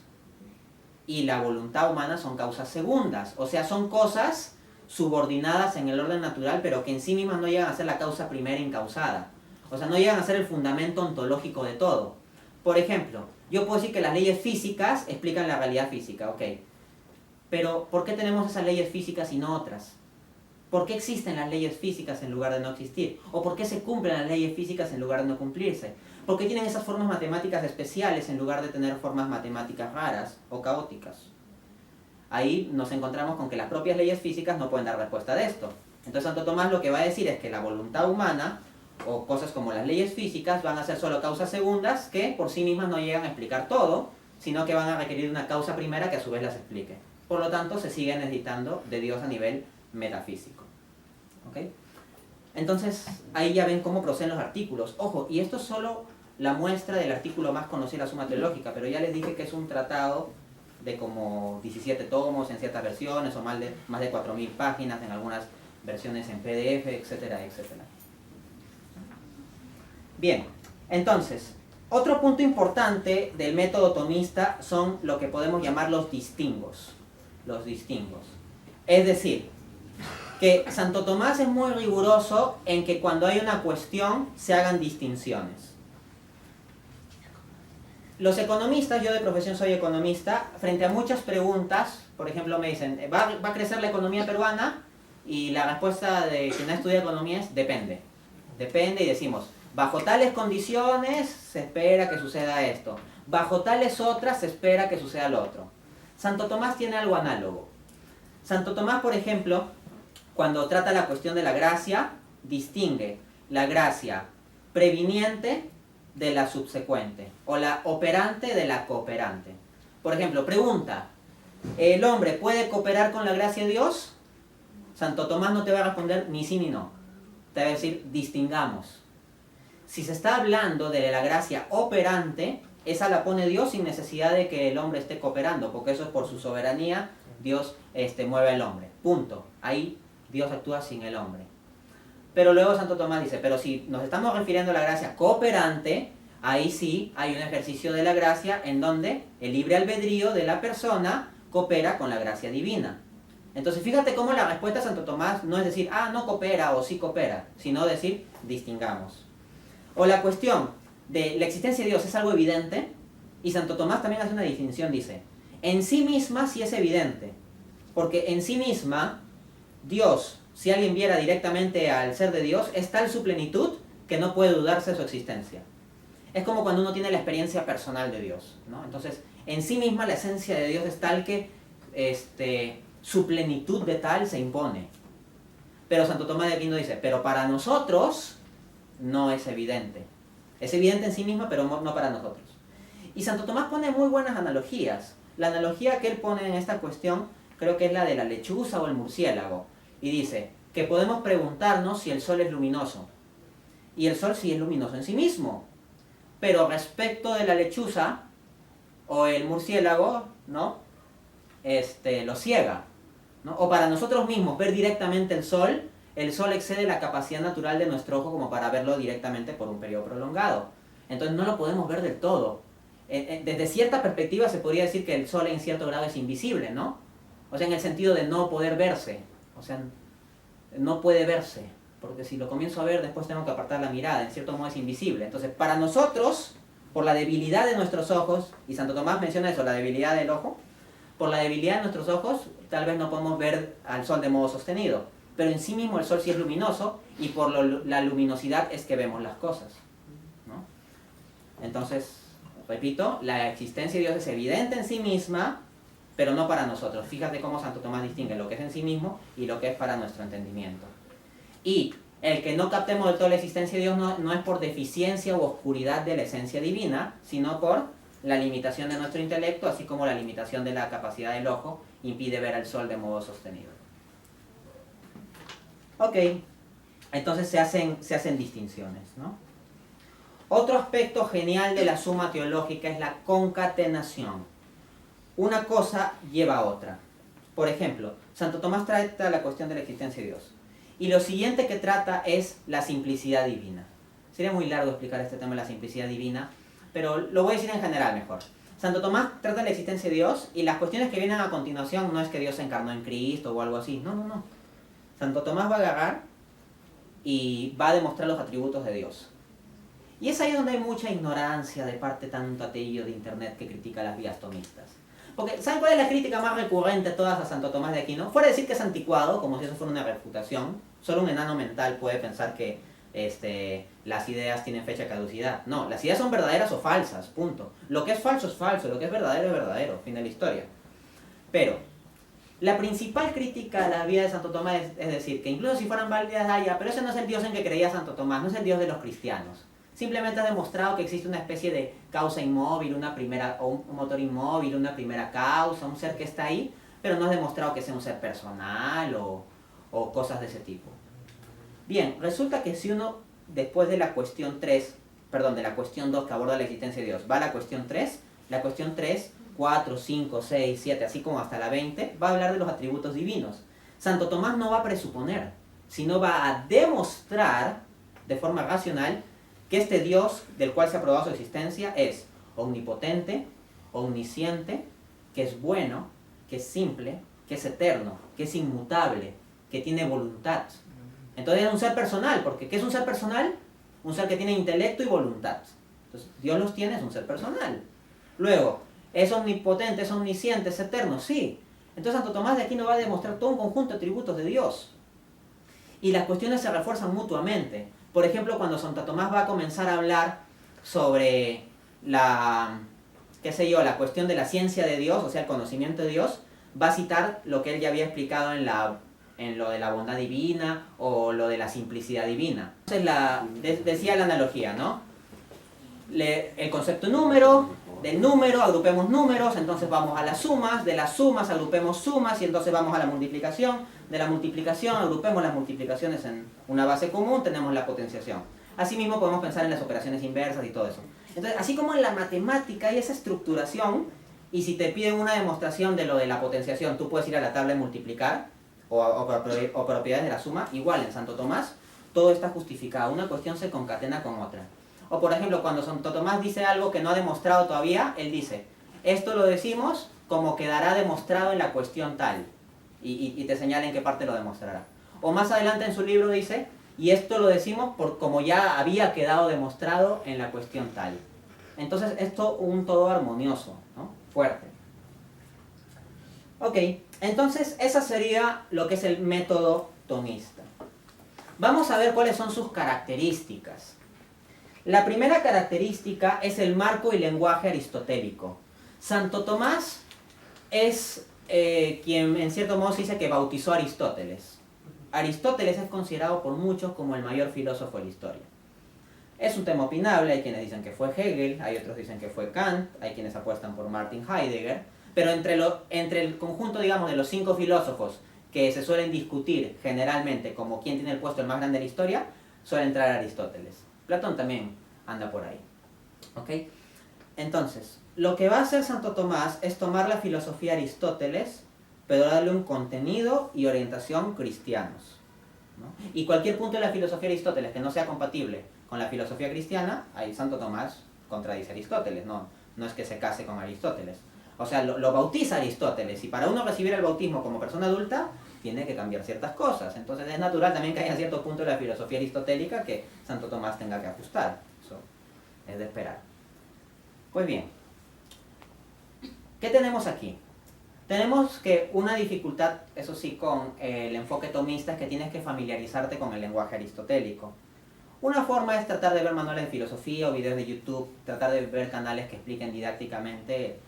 y la voluntad humana son causas segundas. O sea, son cosas subordinadas en el orden natural, pero que en sí mismas no llegan a ser la causa primera incausada. O sea, no llegan a ser el fundamento ontológico de todo. Por ejemplo, yo puedo decir que las leyes físicas explican la realidad física, ok. Pero, ¿por qué tenemos esas leyes físicas y no otras? ¿Por qué existen las leyes físicas en lugar de no existir? ¿O por qué se cumplen las leyes físicas en lugar de no cumplirse? ¿Por qué tienen esas formas matemáticas especiales en lugar de tener formas matemáticas raras o caóticas? Ahí nos encontramos con que las propias leyes físicas no pueden dar respuesta a esto. Entonces Santo Tomás lo que va a decir es que la voluntad humana o cosas como las leyes físicas van a ser solo causas segundas que por sí mismas no llegan a explicar todo, sino que van a requerir una causa primera que a su vez las explique. Por lo tanto, se sigue necesitando de Dios a nivel metafísico. ¿Ok? Entonces, ahí ya ven cómo proceden los artículos. Ojo, y esto es solo la muestra del artículo más conocido de la Suma Teológica, pero ya les dije que es un tratado de como 17 tomos en ciertas versiones, o más de 4.000 páginas en algunas versiones en PDF, etcétera, etcétera. Bien, entonces, otro punto importante del método tomista son lo que podemos llamar los distingos. Los distingos. Es decir, que Santo Tomás es muy riguroso en que cuando hay una cuestión se hagan distinciones. Los economistas, yo de profesión soy economista, frente a muchas preguntas, por ejemplo me dicen, ¿va a crecer la economía peruana? Y la respuesta de quien ha estudiado economía es, depende. Depende y decimos, bajo tales condiciones se espera que suceda esto. Bajo tales otras se espera que suceda lo otro. Santo Tomás tiene algo análogo. Santo Tomás, por ejemplo, cuando trata la cuestión de la gracia, distingue la gracia previniente de la subsecuente, o la operante de la cooperante. Por ejemplo, pregunta, ¿el hombre puede cooperar con la gracia de Dios? Santo Tomás no te va a responder ni sí ni no. Te va a decir, distingamos. Si se está hablando de la gracia operante, esa la pone Dios sin necesidad de que el hombre esté cooperando, porque eso es por su soberanía, Dios mueve al hombre. Punto. Ahí Dios actúa sin el hombre. Pero luego Santo Tomás dice, pero si nos estamos refiriendo a la gracia cooperante, ahí sí hay un ejercicio de la gracia en donde el libre albedrío de la persona coopera con la gracia divina. Entonces fíjate cómo la respuesta de Santo Tomás no es decir, no coopera o sí coopera, sino decir, distingamos. O la cuestión de la existencia de Dios es algo evidente, y Santo Tomás también hace una distinción, dice, en sí misma sí es evidente, porque en sí misma Dios, si alguien viera directamente al ser de Dios, es tal su plenitud que no puede dudarse de su existencia. Es como cuando uno tiene la experiencia personal de Dios, ¿no? Entonces, en sí misma la esencia de Dios es tal que su plenitud de tal se impone. Pero Santo Tomás de Aquino dice, pero para nosotros no es evidente. Es evidente en sí misma, pero no para nosotros. Y Santo Tomás pone muy buenas analogías. La analogía que él pone en esta cuestión creo que es la de la lechuza o el murciélago. Y dice que podemos preguntarnos si el sol es luminoso. Y el sol sí es luminoso en sí mismo. Pero respecto de la lechuza o el murciélago, ¿no? Lo ciega, ¿no? O para nosotros mismos ver directamente el sol excede la capacidad natural de nuestro ojo como para verlo directamente por un periodo prolongado. Entonces no lo podemos ver del todo. Desde cierta perspectiva se podría decir que el sol en cierto grado es invisible, ¿no? O sea, en el sentido de no poder verse. O sea, no puede verse. Porque si lo comienzo a ver, después tengo que apartar la mirada. En cierto modo es invisible. Entonces, para nosotros, por la debilidad de nuestros ojos, y Santo Tomás menciona eso, la debilidad del ojo, por la debilidad de nuestros ojos, tal vez no podemos ver al sol de modo sostenido. Pero en sí mismo el sol sí es luminoso, y por la luminosidad es que vemos las cosas, ¿no? Entonces, repito, la existencia de Dios es evidente en sí misma, pero no para nosotros. Fíjate cómo Santo Tomás distingue lo que es en sí mismo y lo que es para nuestro entendimiento. Y el que no captemos del todo la existencia de Dios no es por deficiencia u oscuridad de la esencia divina, sino por la limitación de nuestro intelecto, así como la limitación de la capacidad del ojo impide ver al sol de modo sostenido. Ok, entonces se hacen distinciones, ¿no? Otro aspecto genial de la suma teológica es la concatenación. Una cosa lleva a otra. Por ejemplo, Santo Tomás trata la cuestión de la existencia de Dios. Y lo siguiente que trata es la simplicidad divina. Sería muy largo explicar este tema de la simplicidad divina, pero lo voy a decir en general mejor. Santo Tomás trata la existencia de Dios y las cuestiones que vienen a continuación no es que Dios se encarnó en Cristo o algo así. No. Santo Tomás va a agarrar y va a demostrar los atributos de Dios. Y es ahí donde hay mucha ignorancia de parte tanto ateío de internet que critica las vías tomistas. Porque, ¿saben cuál es la crítica más recurrente de todas a Santo Tomás de Aquino? Fuera de decir que es anticuado, como si eso fuera una refutación, solo un enano mental puede pensar que las ideas tienen fecha de caducidad. No, las ideas son verdaderas o falsas, punto. Lo que es falso, lo que es verdadero, fin de la historia. Pero, la principal crítica a la vida de Santo Tomás es decir, que incluso si fueran válidas, pero ese no es el Dios en que creía Santo Tomás, no es el Dios de los cristianos. Simplemente has demostrado que existe una especie de causa inmóvil, o un motor inmóvil, una primera causa, un ser que está ahí, pero no has demostrado que sea un ser personal o cosas de ese tipo. Bien, resulta que si uno, después de la cuestión 2 que aborda la existencia de Dios, va a la cuestión 3, 4, 5, 6, 7, así como hasta la 20, va a hablar de los atributos divinos. Santo Tomás no va a presuponer, sino va a demostrar de forma racional que este Dios del cual se ha probado su existencia es omnipotente, omnisciente, que es bueno, que es simple, que es eterno, que es inmutable, que tiene voluntad. Entonces es un ser personal, porque ¿qué es un ser personal? Un ser que tiene intelecto y voluntad. Entonces Dios los tiene, es un ser personal. Luego, ¿es omnipotente, es omnisciente, es eterno? Sí. Entonces Santo Tomás de Aquino va a demostrar todo un conjunto de atributos de Dios. Y las cuestiones se refuerzan mutuamente. Por ejemplo, cuando Santo Tomás va a comenzar a hablar sobre la cuestión de la ciencia de Dios, o sea, el conocimiento de Dios, va a citar lo que él ya había explicado en lo de la bondad divina o lo de la simplicidad divina. Entonces decía la analogía, ¿no? El concepto número, del número agrupemos números, entonces vamos a las sumas, de las sumas agrupemos sumas y entonces vamos a la multiplicación, de la multiplicación agrupemos las multiplicaciones en una base común, tenemos la potenciación. Asimismo podemos pensar en las operaciones inversas y todo eso. Entonces, así como en la matemática hay esa estructuración, y si te piden una demostración de lo de la potenciación, tú puedes ir a la tabla de multiplicar o propiedades de la suma, igual en Santo Tomás, todo está justificado, una cuestión se concatena con otra. O por ejemplo, cuando Santo Tomás dice algo que no ha demostrado todavía, él dice, esto lo decimos como quedará demostrado en la cuestión tal, y te señala en qué parte lo demostrará. O más adelante en su libro dice, y esto lo decimos por como ya había quedado demostrado en la cuestión tal. Entonces, esto un todo armonioso, ¿no? Fuerte. Ok, entonces esa sería lo que es el método tomista. Vamos a ver cuáles son sus características. La primera característica es el marco y lenguaje aristotélico. Santo Tomás es quien en cierto modo se dice que bautizó a Aristóteles. Aristóteles es considerado por muchos como el mayor filósofo de la historia. Es un tema opinable, hay quienes dicen que fue Hegel, hay otros dicen que fue Kant, hay quienes apuestan por Martin Heidegger, pero entre el conjunto, digamos, de los 5 filósofos que se suelen discutir generalmente como quién tiene el puesto el más grande de la historia, suele entrar Aristóteles. Platón también anda por ahí. ¿Ok? Entonces, lo que va a hacer Santo Tomás es tomar la filosofía de Aristóteles, pero darle un contenido y orientación cristianos, ¿no? Y cualquier punto de la filosofía de Aristóteles que no sea compatible con la filosofía cristiana, ahí Santo Tomás contradice a Aristóteles, no es que se case con Aristóteles. O sea, lo bautiza Aristóteles, y para uno recibir el bautismo como persona adulta, tiene que cambiar ciertas cosas. Entonces es natural también que haya cierto punto de la filosofía aristotélica que Santo Tomás tenga que ajustar. Eso es de esperar. Pues bien, ¿qué tenemos aquí? Tenemos que una dificultad, eso sí, con el enfoque tomista es que tienes que familiarizarte con el lenguaje aristotélico. Una forma es tratar de ver manuales de filosofía o videos de YouTube, tratar de ver canales que expliquen didácticamente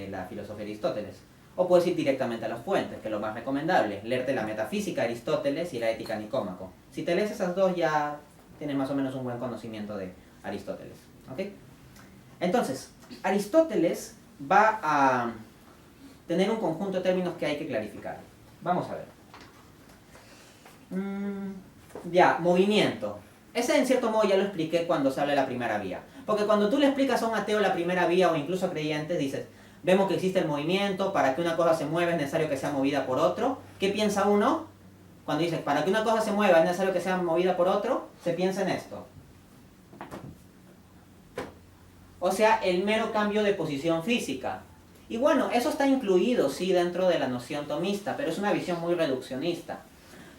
la filosofía de Aristóteles. O puedes ir directamente a las fuentes, que es lo más recomendable, leerte la metafísica de Aristóteles y la ética de Nicómaco. Si te lees esas dos ya tienes más o menos un buen conocimiento de Aristóteles. ¿Ok? Entonces, Aristóteles va a tener un conjunto de términos que hay que clarificar. Vamos a ver. Ya, movimiento. Ese en cierto modo ya lo expliqué cuando se habla de la primera vía. Porque cuando tú le explicas a un ateo la primera vía o incluso a creyentes, dices, vemos que existe el movimiento, para que una cosa se mueva es necesario que sea movida por otro. ¿Qué piensa uno? Cuando dice, para que una cosa se mueva es necesario que sea movida por otro, se piensa en esto. O sea, el mero cambio de posición física. Y bueno, eso está incluido, sí, dentro de la noción tomista, pero es una visión muy reduccionista.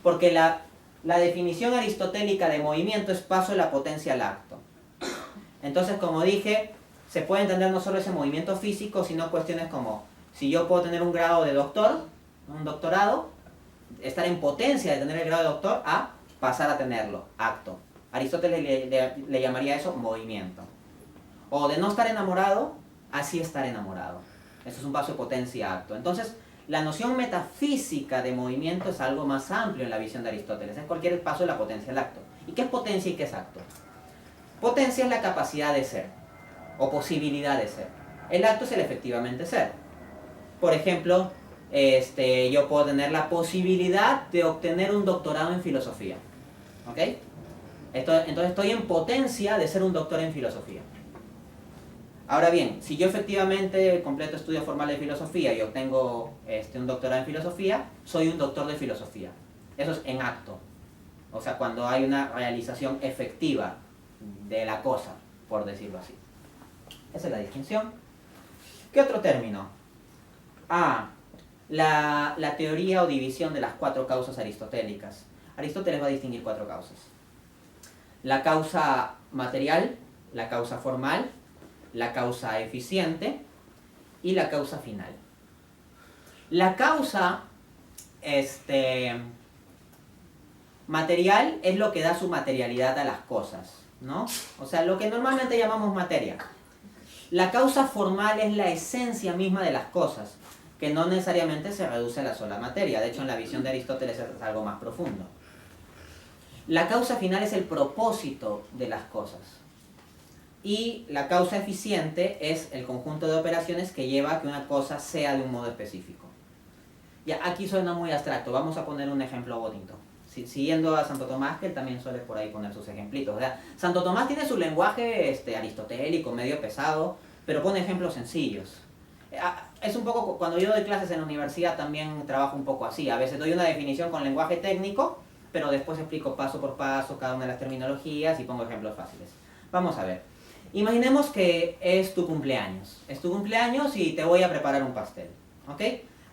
Porque la definición aristotélica de movimiento es paso de la potencia al acto. Entonces, como dije, se puede entender no solo ese movimiento físico, sino cuestiones como, si yo puedo tener un grado de doctor, un doctorado, estar en potencia de tener el grado de doctor, a pasar a tenerlo, acto. Aristóteles le llamaría eso movimiento. O de no estar enamorado, así estar enamorado. Eso es un paso de potencia a acto. Entonces, la noción metafísica de movimiento es algo más amplio en la visión de Aristóteles. Es cualquier paso de la potencia al acto. ¿Y qué es potencia y qué es acto? Potencia es la capacidad de ser, o posibilidad de ser. El acto es el efectivamente ser. Por ejemplo, yo puedo tener la posibilidad de obtener un doctorado en filosofía. ¿Ok? Entonces estoy en potencia de ser un doctor en filosofía. Ahora bien, si yo efectivamente completo estudios formales de filosofía y obtengo un doctorado en filosofía, soy un doctor de filosofía. Eso es en acto. O sea, cuando hay una realización efectiva de la cosa, por decirlo así. Esa es la distinción. ¿Qué otro término? La teoría o división de las 4 causas aristotélicas. Aristóteles va a distinguir 4 causas. La causa material, la causa formal, la causa eficiente y la causa final. La causa material es lo que da su materialidad a las cosas, ¿no? O sea, lo que normalmente llamamos materia. La causa formal es la esencia misma de las cosas. que no necesariamente se reduce a la sola materia. De hecho, en la visión de Aristóteles es algo más profundo. La causa final es el propósito de las cosas. Y la causa eficiente es el conjunto de operaciones que lleva a que una cosa sea de un modo específico. Ya, aquí suena muy abstracto. Vamos a poner un ejemplo bonito. Siguiendo a Santo Tomás, que él también suele por ahí poner sus ejemplitos. O sea, Santo Tomás tiene su lenguaje aristotélico, medio pesado, pero pone ejemplos sencillos. Es un poco, cuando yo doy clases en la universidad también trabajo un poco así. A veces doy una definición con lenguaje técnico, pero después explico paso por paso cada una de las terminologías y pongo ejemplos fáciles. Vamos a ver. Imaginemos que es tu cumpleaños. Es tu cumpleaños y te voy a preparar un pastel. ¿Ok?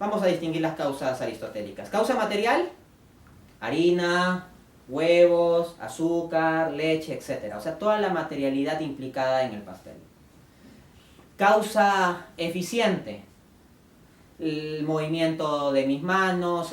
Vamos a distinguir las causas aristotélicas. Causa material, harina, huevos, azúcar, leche, etc. O sea, toda la materialidad implicada en el pastel. Causa eficiente, el movimiento de mis manos,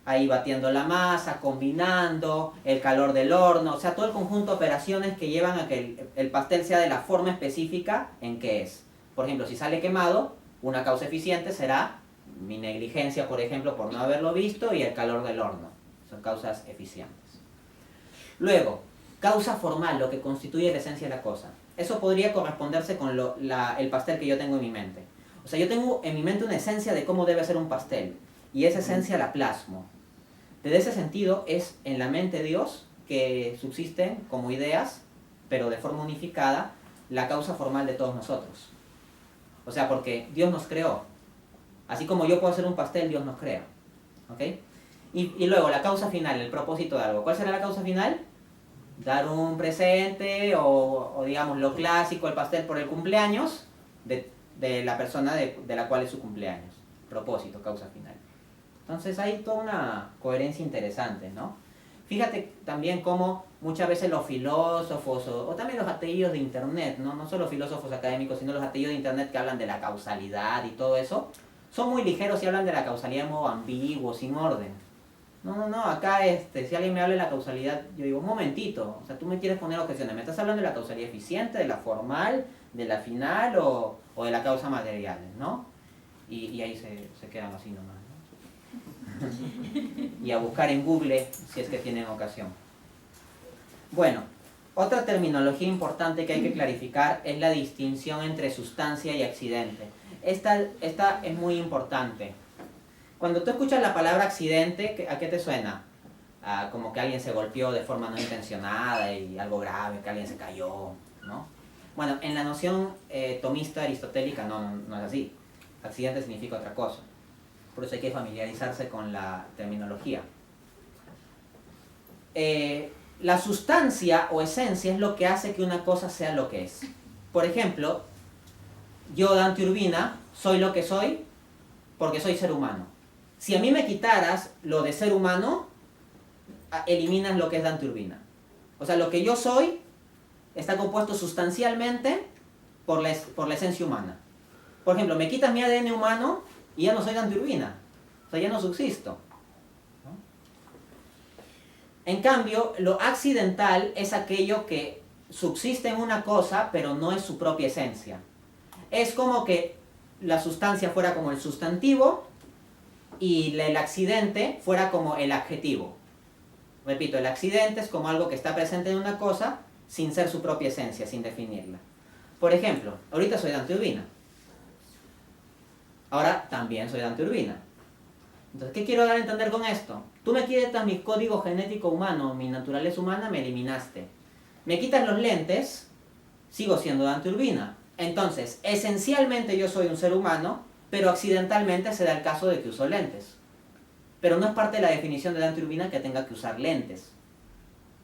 ahí batiendo la masa, combinando, el calor del horno, o sea, todo el conjunto de operaciones que llevan a que el pastel sea de la forma específica en que es. Por ejemplo, si sale quemado, una causa eficiente será mi negligencia, por ejemplo, por no haberlo visto, y el calor del horno. Son causas eficientes. Luego, causa formal, lo que constituye la esencia de la cosa. Eso podría corresponderse con el pastel que yo tengo en mi mente. O sea, yo tengo en mi mente una esencia de cómo debe ser un pastel, y esa esencia la plasmo. Desde ese sentido, es en la mente de Dios que subsisten como ideas, pero de forma unificada, la causa formal de todos nosotros. O sea, porque Dios nos creó. Así como yo puedo hacer un pastel, Dios nos crea. ¿Ok? Y luego, la causa final, el propósito de algo. ¿Cuál será la causa final? Dar un presente o digamos, lo clásico, el pastel por el cumpleaños de la persona de la cual es su cumpleaños. Propósito, causa final. Entonces hay toda una coherencia interesante, ¿no? Fíjate también cómo muchas veces los filósofos o también los ateíos de internet, ¿no? No solo filósofos académicos, sino los ateíos de internet que hablan de la causalidad y todo eso, son muy ligeros y hablan de la causalidad de modo ambiguo, sin orden. No, acá si alguien me habla de la causalidad, yo digo, un momentito, o sea, tú me quieres poner objeciones, ¿me estás hablando de la causalidad eficiente, de la formal, de la final o de la causa material, ¿no? Y ahí se quedan así nomás, ¿no? Y a buscar en Google si es que tienen ocasión. Bueno, otra terminología importante que hay que clarificar es la distinción entre sustancia y accidente. Esta es muy importante. Cuando tú escuchas la palabra accidente, ¿a qué te suena? Como que alguien se golpeó de forma no intencionada y algo grave, que alguien se cayó, ¿no? Bueno, en la noción tomista aristotélica no es así. Accidente significa otra cosa. Por eso hay que familiarizarse con la terminología. La sustancia o esencia es lo que hace que una cosa sea lo que es. Por ejemplo, yo, Dante Urbina, soy lo que soy porque soy ser humano. Si a mí me quitaras lo de ser humano, eliminas lo que es Dante Urbina. O sea, lo que yo soy está compuesto sustancialmente por la esencia humana. Por ejemplo, me quitas mi ADN humano y ya no soy Dante Urbina. O sea, ya no subsisto. ¿No? En cambio, lo accidental es aquello que subsiste en una cosa, pero no es su propia esencia. Es como que la sustancia fuera como el sustantivo y el accidente fuera como el adjetivo. Repito, el accidente es como algo que está presente en una cosa sin ser su propia esencia, sin definirla. Por ejemplo, ahorita soy Dante Urbina. Ahora también soy Dante Urbina. Entonces, ¿qué quiero dar a entender con esto? Tú me quitas mi código genético humano, mi naturaleza humana, me eliminaste. Me quitas los lentes, sigo siendo Dante Urbina. Entonces, esencialmente yo soy un ser humano, pero accidentalmente se da el caso de que uso lentes. Pero no es parte de la definición de Dante Urbina que tenga que usar lentes,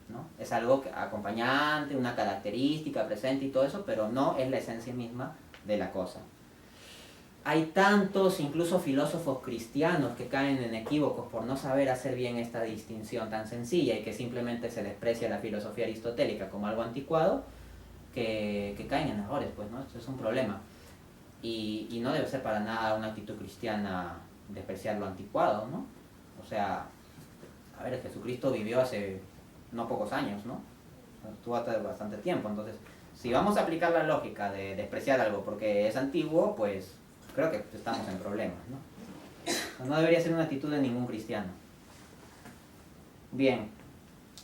¿no? Es algo acompañante, una característica presente y todo eso, pero no es la esencia misma de la cosa. Hay tantos, incluso filósofos cristianos, que caen en equívocos por no saber hacer bien esta distinción tan sencilla y que simplemente se desprecia la filosofía aristotélica como algo anticuado, que caen en errores, pues, ¿no? Esto es un problema. Y no debe ser para nada una actitud cristiana despreciar lo anticuado, ¿no? O sea, a ver, Jesucristo vivió hace no pocos años, ¿no? Estuvo hasta bastante tiempo, entonces, si vamos a aplicar la lógica de despreciar algo porque es antiguo, pues creo que estamos en problemas, ¿no? No debería ser una actitud de ningún cristiano. Bien,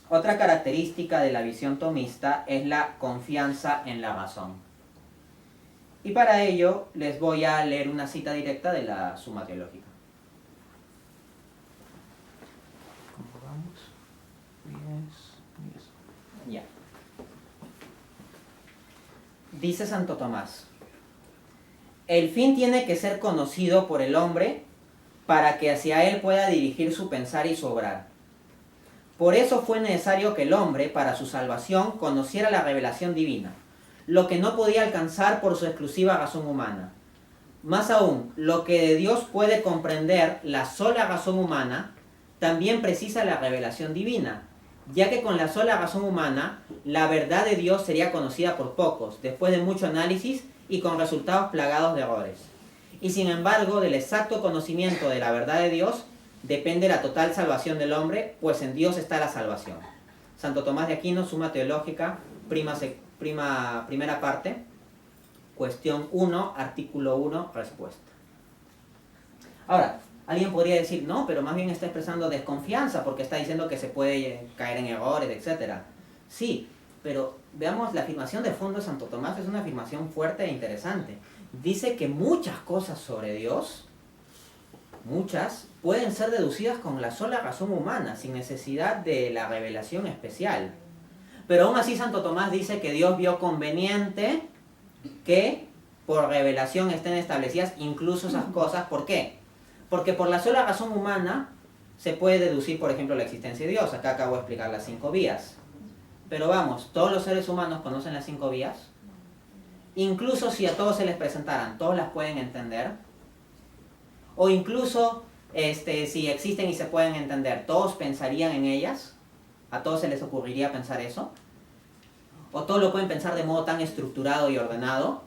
otra característica de la visión tomista es la confianza en la razón. Y para ello les voy a leer una cita directa de la Suma Teológica. ¿Cómo vamos? 10. Ya. Dice Santo Tomás: el fin tiene que ser conocido por el hombre para que hacia él pueda dirigir su pensar y su obrar. Por eso fue necesario que el hombre, para su salvación, conociera la revelación divina, lo que no podía alcanzar por su exclusiva razón humana. Más aún, lo que de Dios puede comprender la sola razón humana, también precisa la revelación divina, ya que con la sola razón humana, la verdad de Dios sería conocida por pocos, después de mucho análisis y con resultados plagados de errores. Y sin embargo, del exacto conocimiento de la verdad de Dios, depende la total salvación del hombre, pues en Dios está la salvación. Santo Tomás de Aquino, Suma Teológica, primera parte, cuestión 1, artículo 1, respuesta. Ahora, alguien podría decir, no, pero más bien está expresando desconfianza, porque está diciendo que se puede caer en errores, etc. Sí, pero veamos, la afirmación de fondo de Santo Tomás es una afirmación fuerte e interesante. Dice que muchas cosas sobre Dios, muchas, pueden ser deducidas con la sola razón humana, sin necesidad de la revelación especial. Pero aún así Santo Tomás dice que Dios vio conveniente que por revelación estén establecidas incluso esas cosas. ¿Por qué? Porque por la sola razón humana se puede deducir, por ejemplo, la existencia de Dios. Acá acabo de explicar las 5 vías. Pero vamos, ¿todos los seres humanos conocen las 5 vías? Incluso si a todos se les presentaran, ¿todos las pueden entender? O incluso si existen y se pueden entender, ¿todos pensarían en ellas? ¿A todos se les ocurriría pensar eso? ¿O todos lo pueden pensar de modo tan estructurado y ordenado?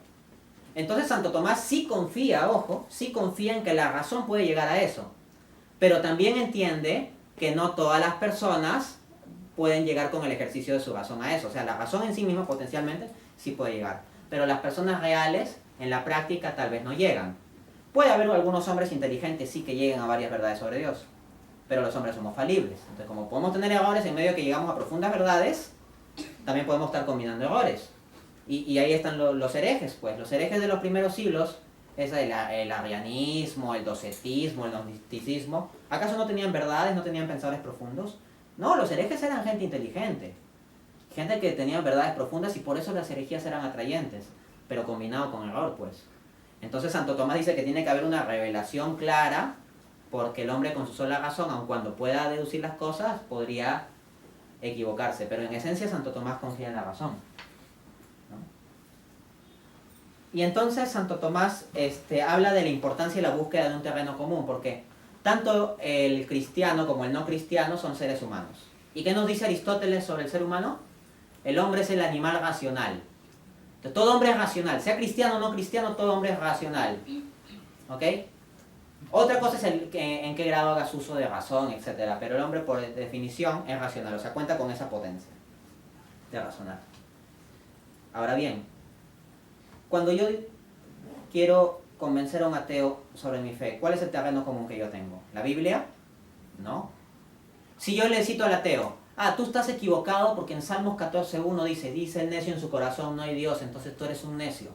Entonces Santo Tomás sí confía, ojo, sí confía en que la razón puede llegar a eso. Pero también entiende que no todas las personas pueden llegar con el ejercicio de su razón a eso. O sea, la razón en sí misma potencialmente sí puede llegar. Pero las personas reales, en la práctica, tal vez no llegan. Puede haber algunos hombres inteligentes, sí, que lleguen a varias verdades sobre Dios. Pero los hombres somos falibles. Entonces, como podemos tener errores en medio de que llegamos a profundas verdades, también podemos estar combinando errores. Y ahí están los herejes, pues. Los herejes de los primeros siglos, es el arrianismo, el docetismo, el gnosticismo. ¿Acaso no tenían verdades, no tenían pensadores profundos? No, los herejes eran gente inteligente. Gente que tenía verdades profundas y por eso las herejías eran atrayentes. Pero combinado con error, pues. Entonces Santo Tomás dice que tiene que haber una revelación clara, porque el hombre con su sola razón, aun cuando pueda deducir las cosas, podría equivocarse. Pero en esencia Santo Tomás confía en la razón, ¿no? Y entonces Santo Tomás habla de la importancia y la búsqueda de un terreno común, porque tanto el cristiano como el no cristiano son seres humanos. ¿Y qué nos dice Aristóteles sobre el ser humano? El hombre es el animal racional. Entonces, todo hombre es racional, sea cristiano o no cristiano, todo hombre es racional. ¿Ok? Otra cosa es en qué grado hagas uso de razón, etc. Pero el hombre, por definición, es racional, o sea, cuenta con esa potencia de razonar. Ahora bien, cuando yo quiero convencer a un ateo sobre mi fe, ¿cuál es el terreno común que yo tengo? ¿La Biblia? No. Si yo le cito al ateo, tú estás equivocado porque en Salmos 14:1 dice el necio en su corazón no hay Dios, entonces tú eres un necio.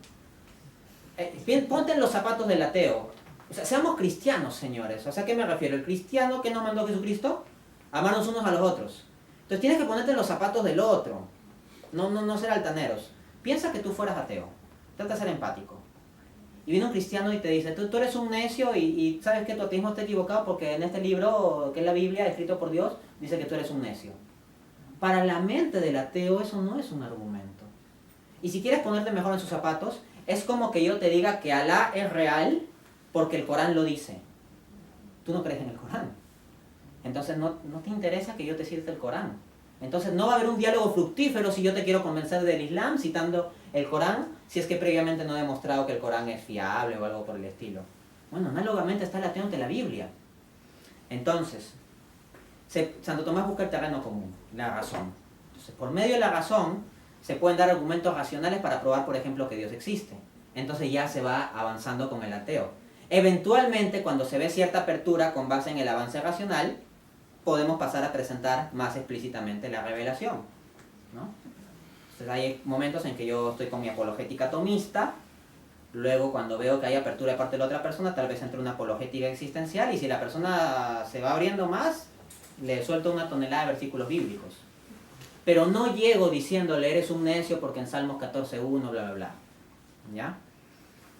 Bien, ponte en los zapatos del ateo. O sea, seamos cristianos, señores. O sea, ¿a qué me refiero? El cristiano, ¿qué nos mandó Jesucristo? Amarnos unos a los otros. Entonces tienes que ponerte en los zapatos del otro. No ser altaneros. Piensa que tú fueras ateo. Trata de ser empático. Y viene un cristiano y te dice, tú eres un necio y sabes que tu ateísmo está equivocado porque en este libro, que es la Biblia, escrito por Dios, dice que tú eres un necio. Para la mente del ateo eso no es un argumento. Y si quieres ponerte mejor en sus zapatos, es como que yo te diga que Alá es real porque el Corán lo dice. Tú no crees en el Corán. Entonces no te interesa que yo te cite el Corán. Entonces no va a haber un diálogo fructífero si yo te quiero convencer del Islam citando el Corán, si es que previamente no he demostrado que el Corán es fiable o algo por el estilo. Bueno, análogamente está el ateo ante la Biblia. Entonces, Santo Tomás busca el terreno común, la razón. Entonces, por medio de la razón se pueden dar argumentos racionales para probar, por ejemplo, que Dios existe. entonces ya se va avanzando con el ateo. Eventualmente, cuando se ve cierta apertura con base en el avance racional, podemos pasar a presentar más explícitamente la revelación, ¿no? Entonces hay momentos en que yo estoy con mi apologética tomista, luego cuando veo que hay apertura de parte de la otra persona, tal vez entre una apologética existencial, y si la persona se va abriendo más, le suelto una tonelada de versículos bíblicos. Pero no llego diciéndole, eres un necio porque en Salmos 14:1, bla, bla, bla. ¿Ya?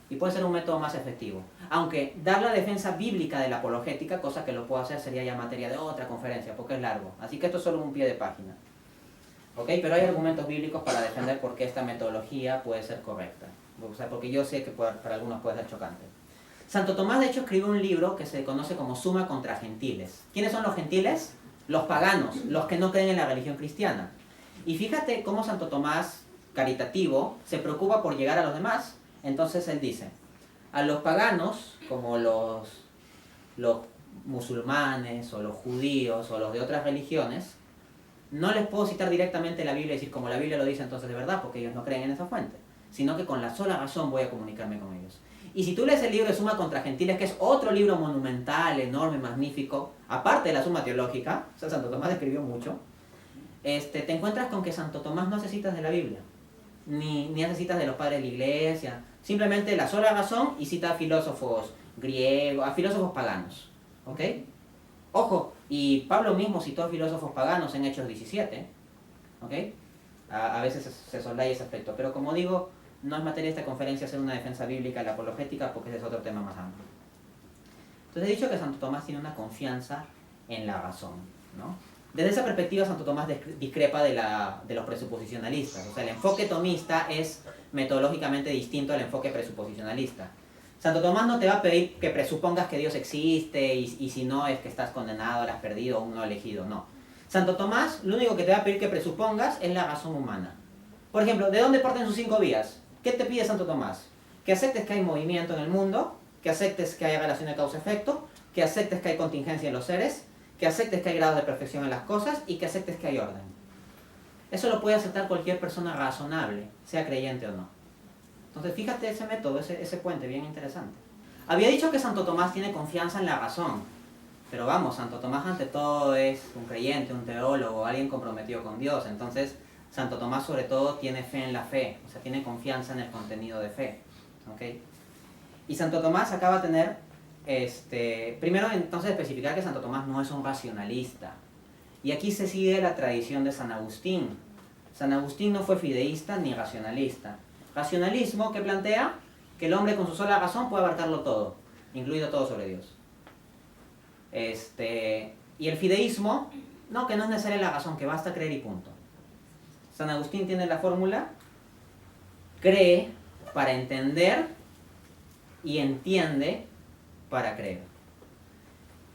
Y puede ser un método más efectivo. Aunque dar la defensa bíblica de la apologética, cosa que lo puedo hacer, sería ya materia de otra conferencia, porque es largo. Así que esto es solo un pie de página. ¿Ok? Pero hay argumentos bíblicos para defender por qué esta metodología puede ser correcta. O sea, porque yo sé que para algunos puede ser chocante. Santo Tomás, de hecho, escribió un libro que se conoce como Suma contra Gentiles. ¿Quiénes son los gentiles? Los paganos, los que no creen en la religión cristiana. Y fíjate cómo Santo Tomás, caritativo, se preocupa por llegar a los demás. Entonces él dice, a los paganos, como los musulmanes o los judíos o los de otras religiones, no les puedo citar directamente la Biblia y decir como la Biblia lo dice entonces de verdad, porque ellos no creen en esa fuente, sino que con la sola razón voy a comunicarme con ellos. Y si tú lees el libro de Suma contra Gentiles, que es otro libro monumental, enorme, magnífico, aparte de la Suma Teológica, o sea, Santo Tomás escribió mucho, te encuentras con que Santo Tomás no hace citas de la Biblia, ni hace citas de los padres de la iglesia, simplemente la sola razón y cita a filósofos griegos, a filósofos paganos. ¿Ok? Ojo, y Pablo mismo citó a filósofos paganos en Hechos 17. ¿Ok? A veces se soslaya ese aspecto, pero como digo, no es materia de esta conferencia hacer una defensa bíblica de la apologética porque ese es otro tema más amplio. Entonces he dicho que Santo Tomás tiene una confianza en la razón, ¿no? Desde esa perspectiva, Santo Tomás discrepa de los presuposicionalistas. O sea, el enfoque tomista es metodológicamente distinto al enfoque presuposicionalista. Santo Tomás no te va a pedir que presupongas que Dios existe y si no es que estás condenado, has perdido, un no elegido, no. Santo Tomás lo único que te va a pedir que presupongas es la razón humana. Por ejemplo, ¿de dónde parten sus 5 vías? ¿Qué te pide Santo Tomás? Que aceptes que hay movimiento en el mundo, que aceptes que hay relación de causa-efecto, que aceptes que hay contingencia en los seres, que aceptes que hay grados de perfección en las cosas y que aceptes que hay orden. Eso lo puede aceptar cualquier persona razonable, sea creyente o no. Entonces fíjate ese método, ese puente, bien interesante. Había dicho que Santo Tomás tiene confianza en la razón, pero vamos, Santo Tomás ante todo es un creyente, un teólogo, alguien comprometido con Dios. Entonces Santo Tomás sobre todo tiene fe en la fe, o sea, tiene confianza en el contenido de fe. ¿Okay? Y Santo Tomás acaba de tener primero entonces especificar que Santo Tomás no es un racionalista. Y aquí se sigue la tradición de San Agustín. San Agustín no fue fideísta ni racionalista. Racionalismo que plantea que el hombre con su sola razón puede abarcarlo todo, incluido todo sobre Dios. Y el fideísmo, no, que no es necesaria la razón, que basta creer y punto. San Agustín tiene la fórmula, cree para entender y entiende para creer.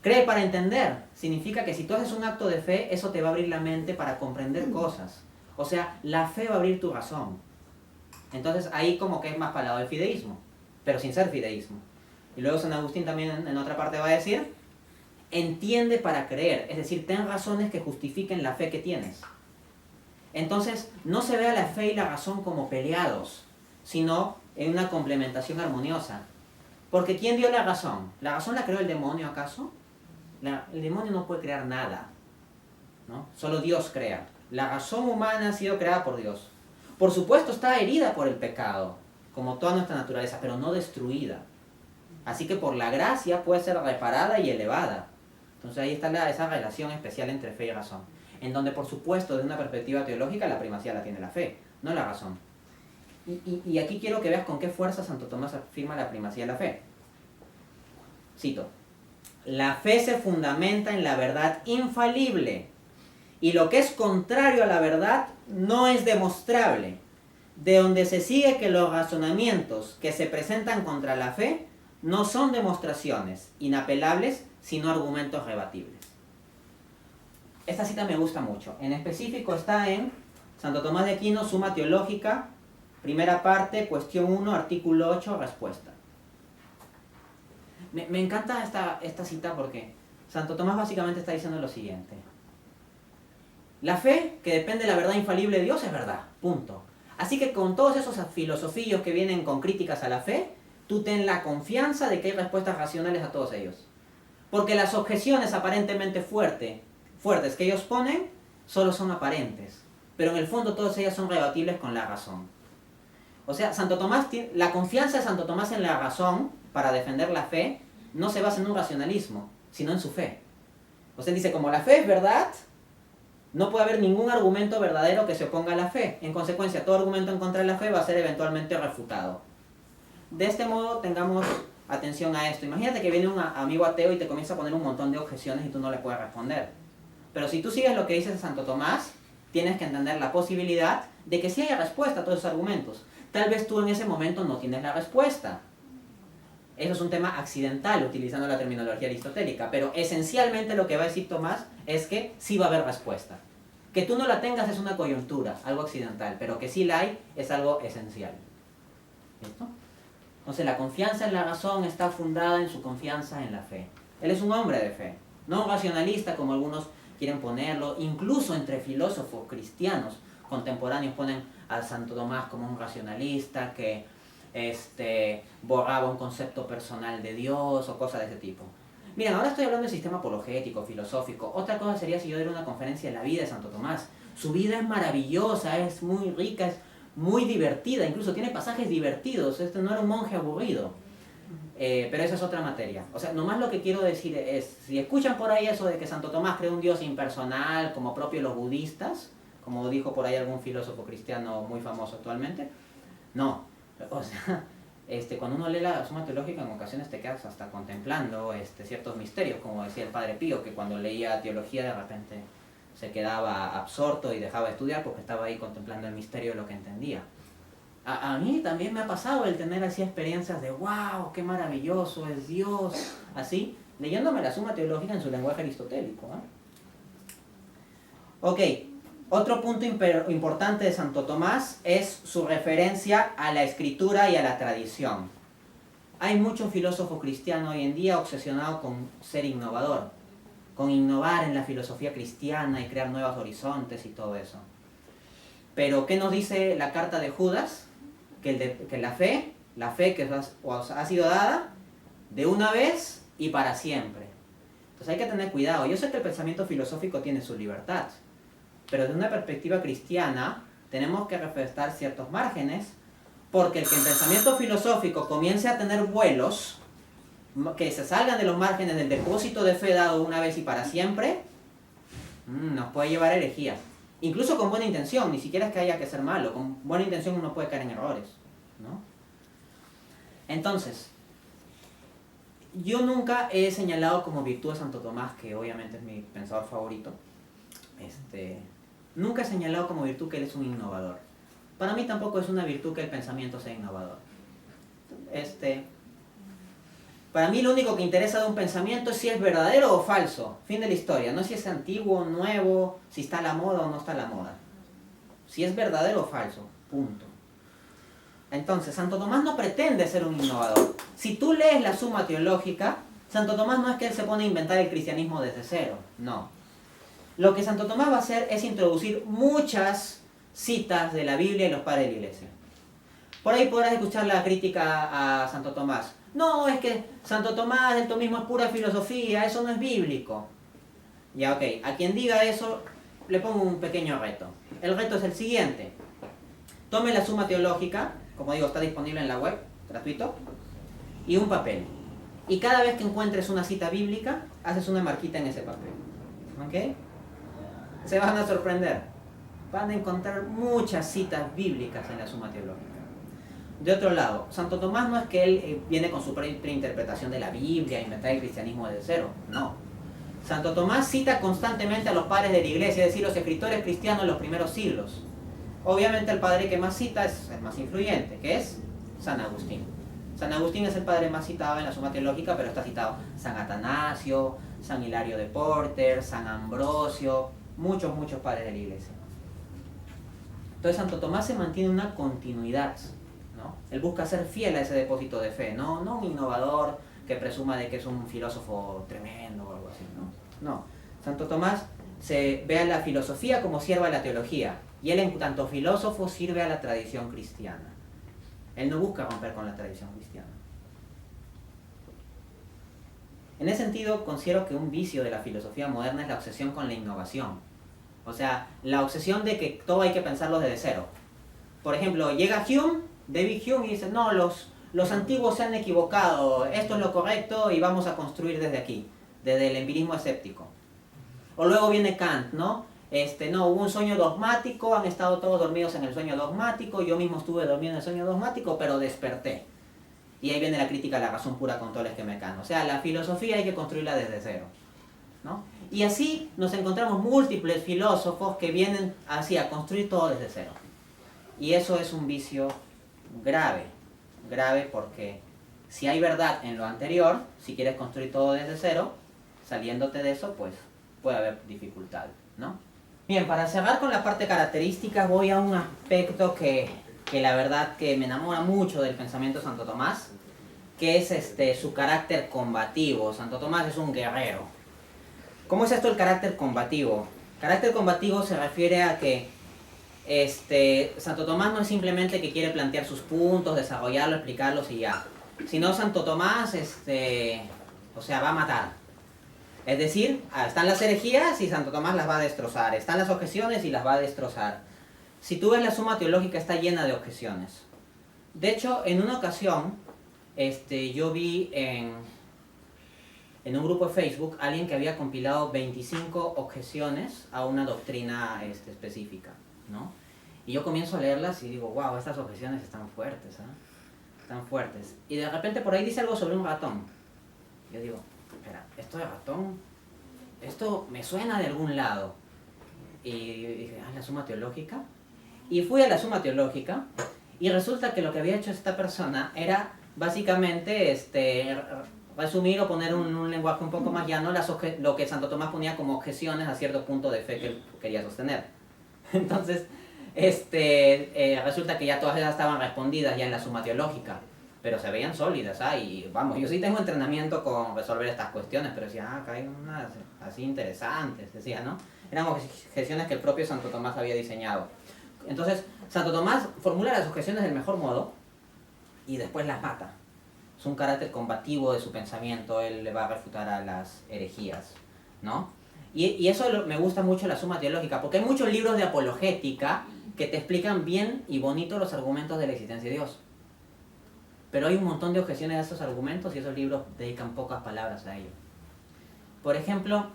Cree para entender significa que si tú haces un acto de fe, eso te va a abrir la mente para comprender cosas. O sea, la fe va a abrir tu razón. Entonces ahí como que es más para el lado del fideísmo, pero sin ser fideísmo. Y luego San Agustín también en otra parte va a decir, entiende para creer, es decir, ten razones que justifiquen la fe que tienes. Entonces no se ve a la fe y la razón como peleados, sino en una complementación armoniosa. Porque ¿quién dio la razón? ¿La razón la creó el demonio acaso? El demonio no puede crear nada, ¿no? Solo Dios crea. La razón humana ha sido creada por Dios. Por supuesto está herida por el pecado, como toda nuestra naturaleza, pero no destruida. Así que por la gracia puede ser reparada y elevada. Entonces ahí está esa relación especial entre fe y razón, en donde por supuesto desde una perspectiva teológica la primacía la tiene la fe, no la razón. Y aquí quiero que veas con qué fuerza Santo Tomás afirma la primacía de la fe. Cito, la fe se fundamenta en la verdad infalible, y lo que es contrario a la verdad no es demostrable, de donde se sigue que los razonamientos que se presentan contra la fe no son demostraciones inapelables, sino argumentos rebatibles. Esta cita me gusta mucho. En específico está en Santo Tomás de Aquino, Suma Teológica, primera parte, cuestión 1, artículo 8, respuesta. Me encanta esta cita porque Santo Tomás básicamente está diciendo lo siguiente. La fe, que depende de la verdad infalible de Dios, es verdad, punto. Así que con todos esos filosofillos que vienen con críticas a la fe, tú ten la confianza de que hay respuestas racionales a todos ellos. Porque las objeciones aparentemente fuertes que ellos ponen, solo son aparentes. Pero en el fondo todas ellas son rebatibles con la razón. O sea, Santo Tomás, la confianza de Santo Tomás en la razón para defender la fe no se basa en un racionalismo, sino en su fe. O sea, dice, como la fe es verdad, no puede haber ningún argumento verdadero que se oponga a la fe. En consecuencia, todo argumento en contra de la fe va a ser eventualmente refutado. De este modo, tengamos atención a esto. Imagínate que viene un amigo ateo y te comienza a poner un montón de objeciones y tú no le puedes responder. Pero si tú sigues lo que dice Santo Tomás, tienes que entender la posibilidad de que sí haya respuesta a todos esos argumentos. Tal vez tú en ese momento no tienes la respuesta. Eso es un tema accidental utilizando la terminología aristotélica, pero esencialmente lo que va a decir Tomás es que sí va a haber respuesta. Que tú no la tengas es una coyuntura, algo accidental, pero que sí la hay es algo esencial. ¿Listo? Entonces la confianza en la razón está fundada en su confianza en la fe. Él es un hombre de fe, no un racionalista como algunos quieren ponerlo. Incluso entre filósofos cristianos contemporáneos ponen a Santo Tomás como un racionalista que borraba un concepto personal de Dios o cosas de ese tipo. Miren, ahora estoy hablando del sistema apologético, filosófico. Otra cosa sería si yo diera una conferencia de la vida de Santo Tomás. Su vida es maravillosa, es muy rica, es muy divertida, incluso tiene pasajes divertidos. No era un monje aburrido. Pero esa es otra materia. O sea, nomás lo que quiero decir es, si escuchan por ahí eso de que Santo Tomás creó un Dios impersonal, como propio los budistas, como dijo por ahí algún filósofo cristiano muy famoso actualmente, no. O sea, cuando uno lee la Suma Teológica, en ocasiones te quedas hasta contemplando ciertos misterios, como decía el Padre Pío, que cuando leía teología de repente se quedaba absorto y dejaba de estudiar porque estaba ahí contemplando el misterio de lo que entendía. A mí también me ha pasado el tener así experiencias de wow, qué maravilloso es Dios, así, leyéndome la Suma Teológica en su lenguaje aristotélico. Ok, otro punto importante de Santo Tomás es su referencia a la escritura y a la tradición. Hay muchos filósofos cristianos hoy en día obsesionados con ser innovador, con innovar en la filosofía cristiana y crear nuevos horizontes y todo eso. Pero, ¿qué nos dice la carta de Judas? Que la fe que os ha sido dada de una vez y para siempre. Entonces hay que tener cuidado. Yo sé que el pensamiento filosófico tiene su libertad, pero desde una perspectiva cristiana tenemos que respetar ciertos márgenes, porque el que el pensamiento filosófico comience a tener vuelos que se salgan de los márgenes del depósito de fe dado una vez y para siempre, nos puede llevar a herejía. Incluso con buena intención, ni siquiera es que haya que ser malo, con buena intención uno puede caer en errores, ¿no? Entonces, yo nunca he señalado como virtud a Santo Tomás, que obviamente es mi pensador favorito, nunca he señalado como virtud que él es un innovador. Para mí tampoco es una virtud que el pensamiento sea innovador. Para mí lo único que interesa de un pensamiento es si es verdadero o falso. Fin de la historia. No si es antiguo, nuevo, si está a la moda o no está a la moda. Si es verdadero o falso. Punto. Entonces, Santo Tomás no pretende ser un innovador. Si tú lees la Suma Teológica, Santo Tomás no es que él se pone a inventar el cristianismo desde cero. No. Lo que Santo Tomás va a hacer es introducir muchas citas de la Biblia y los padres de la Iglesia. Por ahí podrás escuchar la crítica a Santo Tomás. No, es que Santo Tomás, el tomismo es pura filosofía, eso no es bíblico. Ya, ok, a quien diga eso, le pongo un pequeño reto. El reto es el siguiente. Tome la Suma Teológica, como digo, está disponible en la web, gratuito, y un papel. Y cada vez que encuentres una cita bíblica, haces una marquita en ese papel. ¿Ok? Se van a sorprender. Van a encontrar muchas citas bíblicas en la Suma Teológica. De otro lado, Santo Tomás no es que él viene con su preinterpretación de la Biblia, inventar el cristianismo desde cero, no. Santo Tomás cita constantemente a los padres de la iglesia, es decir, los escritores cristianos en los primeros siglos. Obviamente el padre que más cita es el más influyente, que es San Agustín. San Agustín es el padre más citado en la Suma Teológica, pero está citado San Atanasio, San Hilario de Porter, San Ambrosio, muchos padres de la iglesia. Entonces Santo Tomás se mantiene una continuidad, ¿no? Él busca ser fiel a ese depósito de fe, no un innovador que presuma de que es un filósofo tremendo o algo así, ¿no? No, Santo Tomás se ve a la filosofía como sierva de la teología. Y él, en tanto filósofo, sirve a la tradición cristiana. Él no busca romper con la tradición cristiana. En ese sentido, considero que un vicio de la filosofía moderna es la obsesión con la innovación. O sea, la obsesión de que todo hay que pensarlo desde cero. Por ejemplo, llega Hume, David Hume, y dice, no, los antiguos se han equivocado, esto es lo correcto y vamos a construir desde aquí, desde el empirismo escéptico. O luego viene Kant, ¿no? No, hubo un sueño dogmático, han estado todos dormidos en el sueño dogmático, yo mismo estuve dormido en el sueño dogmático, pero desperté. Y ahí viene la crítica a la razón pura con todo el esquema de Kant. O sea, la filosofía hay que construirla desde cero, ¿no? Y así nos encontramos múltiples filósofos que vienen así a construir todo desde cero. Y eso es un vicio grave, grave porque si hay verdad en lo anterior, si quieres construir todo desde cero, saliéndote de eso, pues puede haber dificultad, ¿no? Bien, para cerrar con la parte característica voy a un aspecto que la verdad que me enamora mucho del pensamiento de Santo Tomás, que es su carácter combativo. Santo Tomás es un guerrero. ¿Cómo es esto el carácter combativo? Carácter combativo se refiere a que Santo Tomás no es simplemente que quiere plantear sus puntos, desarrollarlos, explicarlos y ya. Sino Santo Tomás, o sea, va a matar. Es decir, están las herejías y Santo Tomás las va a destrozar. Están las objeciones y las va a destrozar. Si tú ves la Suma Teológica, está llena de objeciones. De hecho, en una ocasión, yo vi en un grupo de Facebook alguien que había compilado 25 objeciones a una doctrina específica, ¿no? Y yo comienzo a leerlas y digo, wow, estas objeciones están fuertes, ¿eh? Están fuertes. Y de repente por ahí dice algo sobre un ratón. Yo digo, espera, esto de ratón, esto me suena de algún lado. Y dije, ¿la Suma Teológica? Y fui a la Suma Teológica y resulta que lo que había hecho esta persona era básicamente resumir o poner un lenguaje un poco más llano lo que Santo Tomás ponía como objeciones a cierto punto de fe que él quería sostener. Entonces, resulta que ya todas ellas estaban respondidas ya en la Suma Teológica, pero se veían sólidas, y vamos, yo sí tengo entrenamiento con resolver estas cuestiones, pero decía, acá hay unas así interesantes, decía, ¿no? Eran objeciones que el propio Santo Tomás había diseñado. Entonces, Santo Tomás formula las objeciones del mejor modo y después las mata. Es un carácter combativo de su pensamiento, él le va a refutar a las herejías, ¿no? Y eso me gusta mucho la Suma Teológica, porque hay muchos libros de apologética que te explican bien y bonito los argumentos de la existencia de Dios. Pero hay un montón de objeciones a esos argumentos y esos libros dedican pocas palabras a ello. Por ejemplo,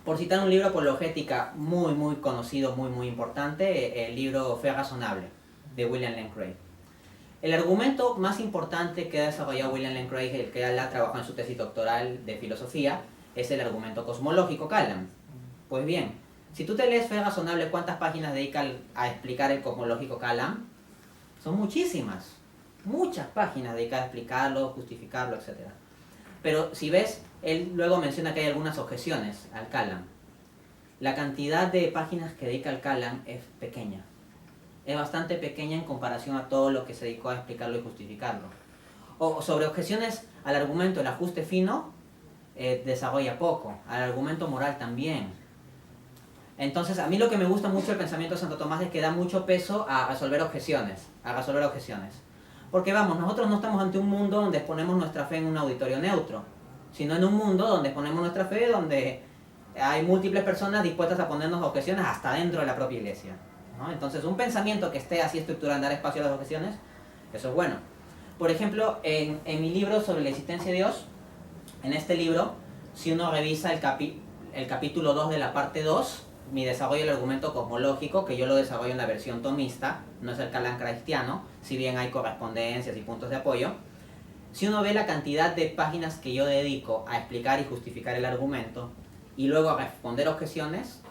por citar un libro apologética muy, muy conocido, muy, muy importante, el libro Fe Razonable, de William Lane Craig. El argumento más importante que ha desarrollado William Lane Craig, el que él ha trabajado en su tesis doctoral de filosofía, es el argumento cosmológico Callan. Pues bien, si tú te lees Fe Razonable, ¿cuántas páginas dedica a explicar el cosmológico Callan? Son muchísimas. Muchas páginas dedicadas a explicarlo, justificarlo, etc. Pero si ves, él luego menciona que hay algunas objeciones al Callan. La cantidad de páginas que dedica al Callan es pequeña. Es bastante pequeña en comparación a todo lo que se dedicó a explicarlo y justificarlo. O sobre objeciones al argumento, el ajuste fino, desarrolla poco. Al argumento moral también. Entonces, a mí lo que me gusta mucho del pensamiento de Santo Tomás es que da mucho peso a resolver objeciones. Porque vamos, nosotros no estamos ante un mundo donde exponemos nuestra fe en un auditorio neutro, sino en un mundo donde exponemos nuestra fe, donde hay múltiples personas dispuestas a ponernos objeciones hasta dentro de la propia iglesia, ¿no? Entonces, un pensamiento que esté así estructurado en dar espacio a las objeciones, eso es bueno. Por ejemplo, en mi libro sobre la existencia de Dios, en este libro, si uno revisa el capítulo 2 de la parte 2, mi desarrollo del argumento cosmológico, que yo lo desarrollo en la versión tomista, no es el Callan cristiano, si bien hay correspondencias y puntos de apoyo. Si uno ve la cantidad de páginas que yo dedico a explicar y justificar el argumento, y luego a responder objeciones,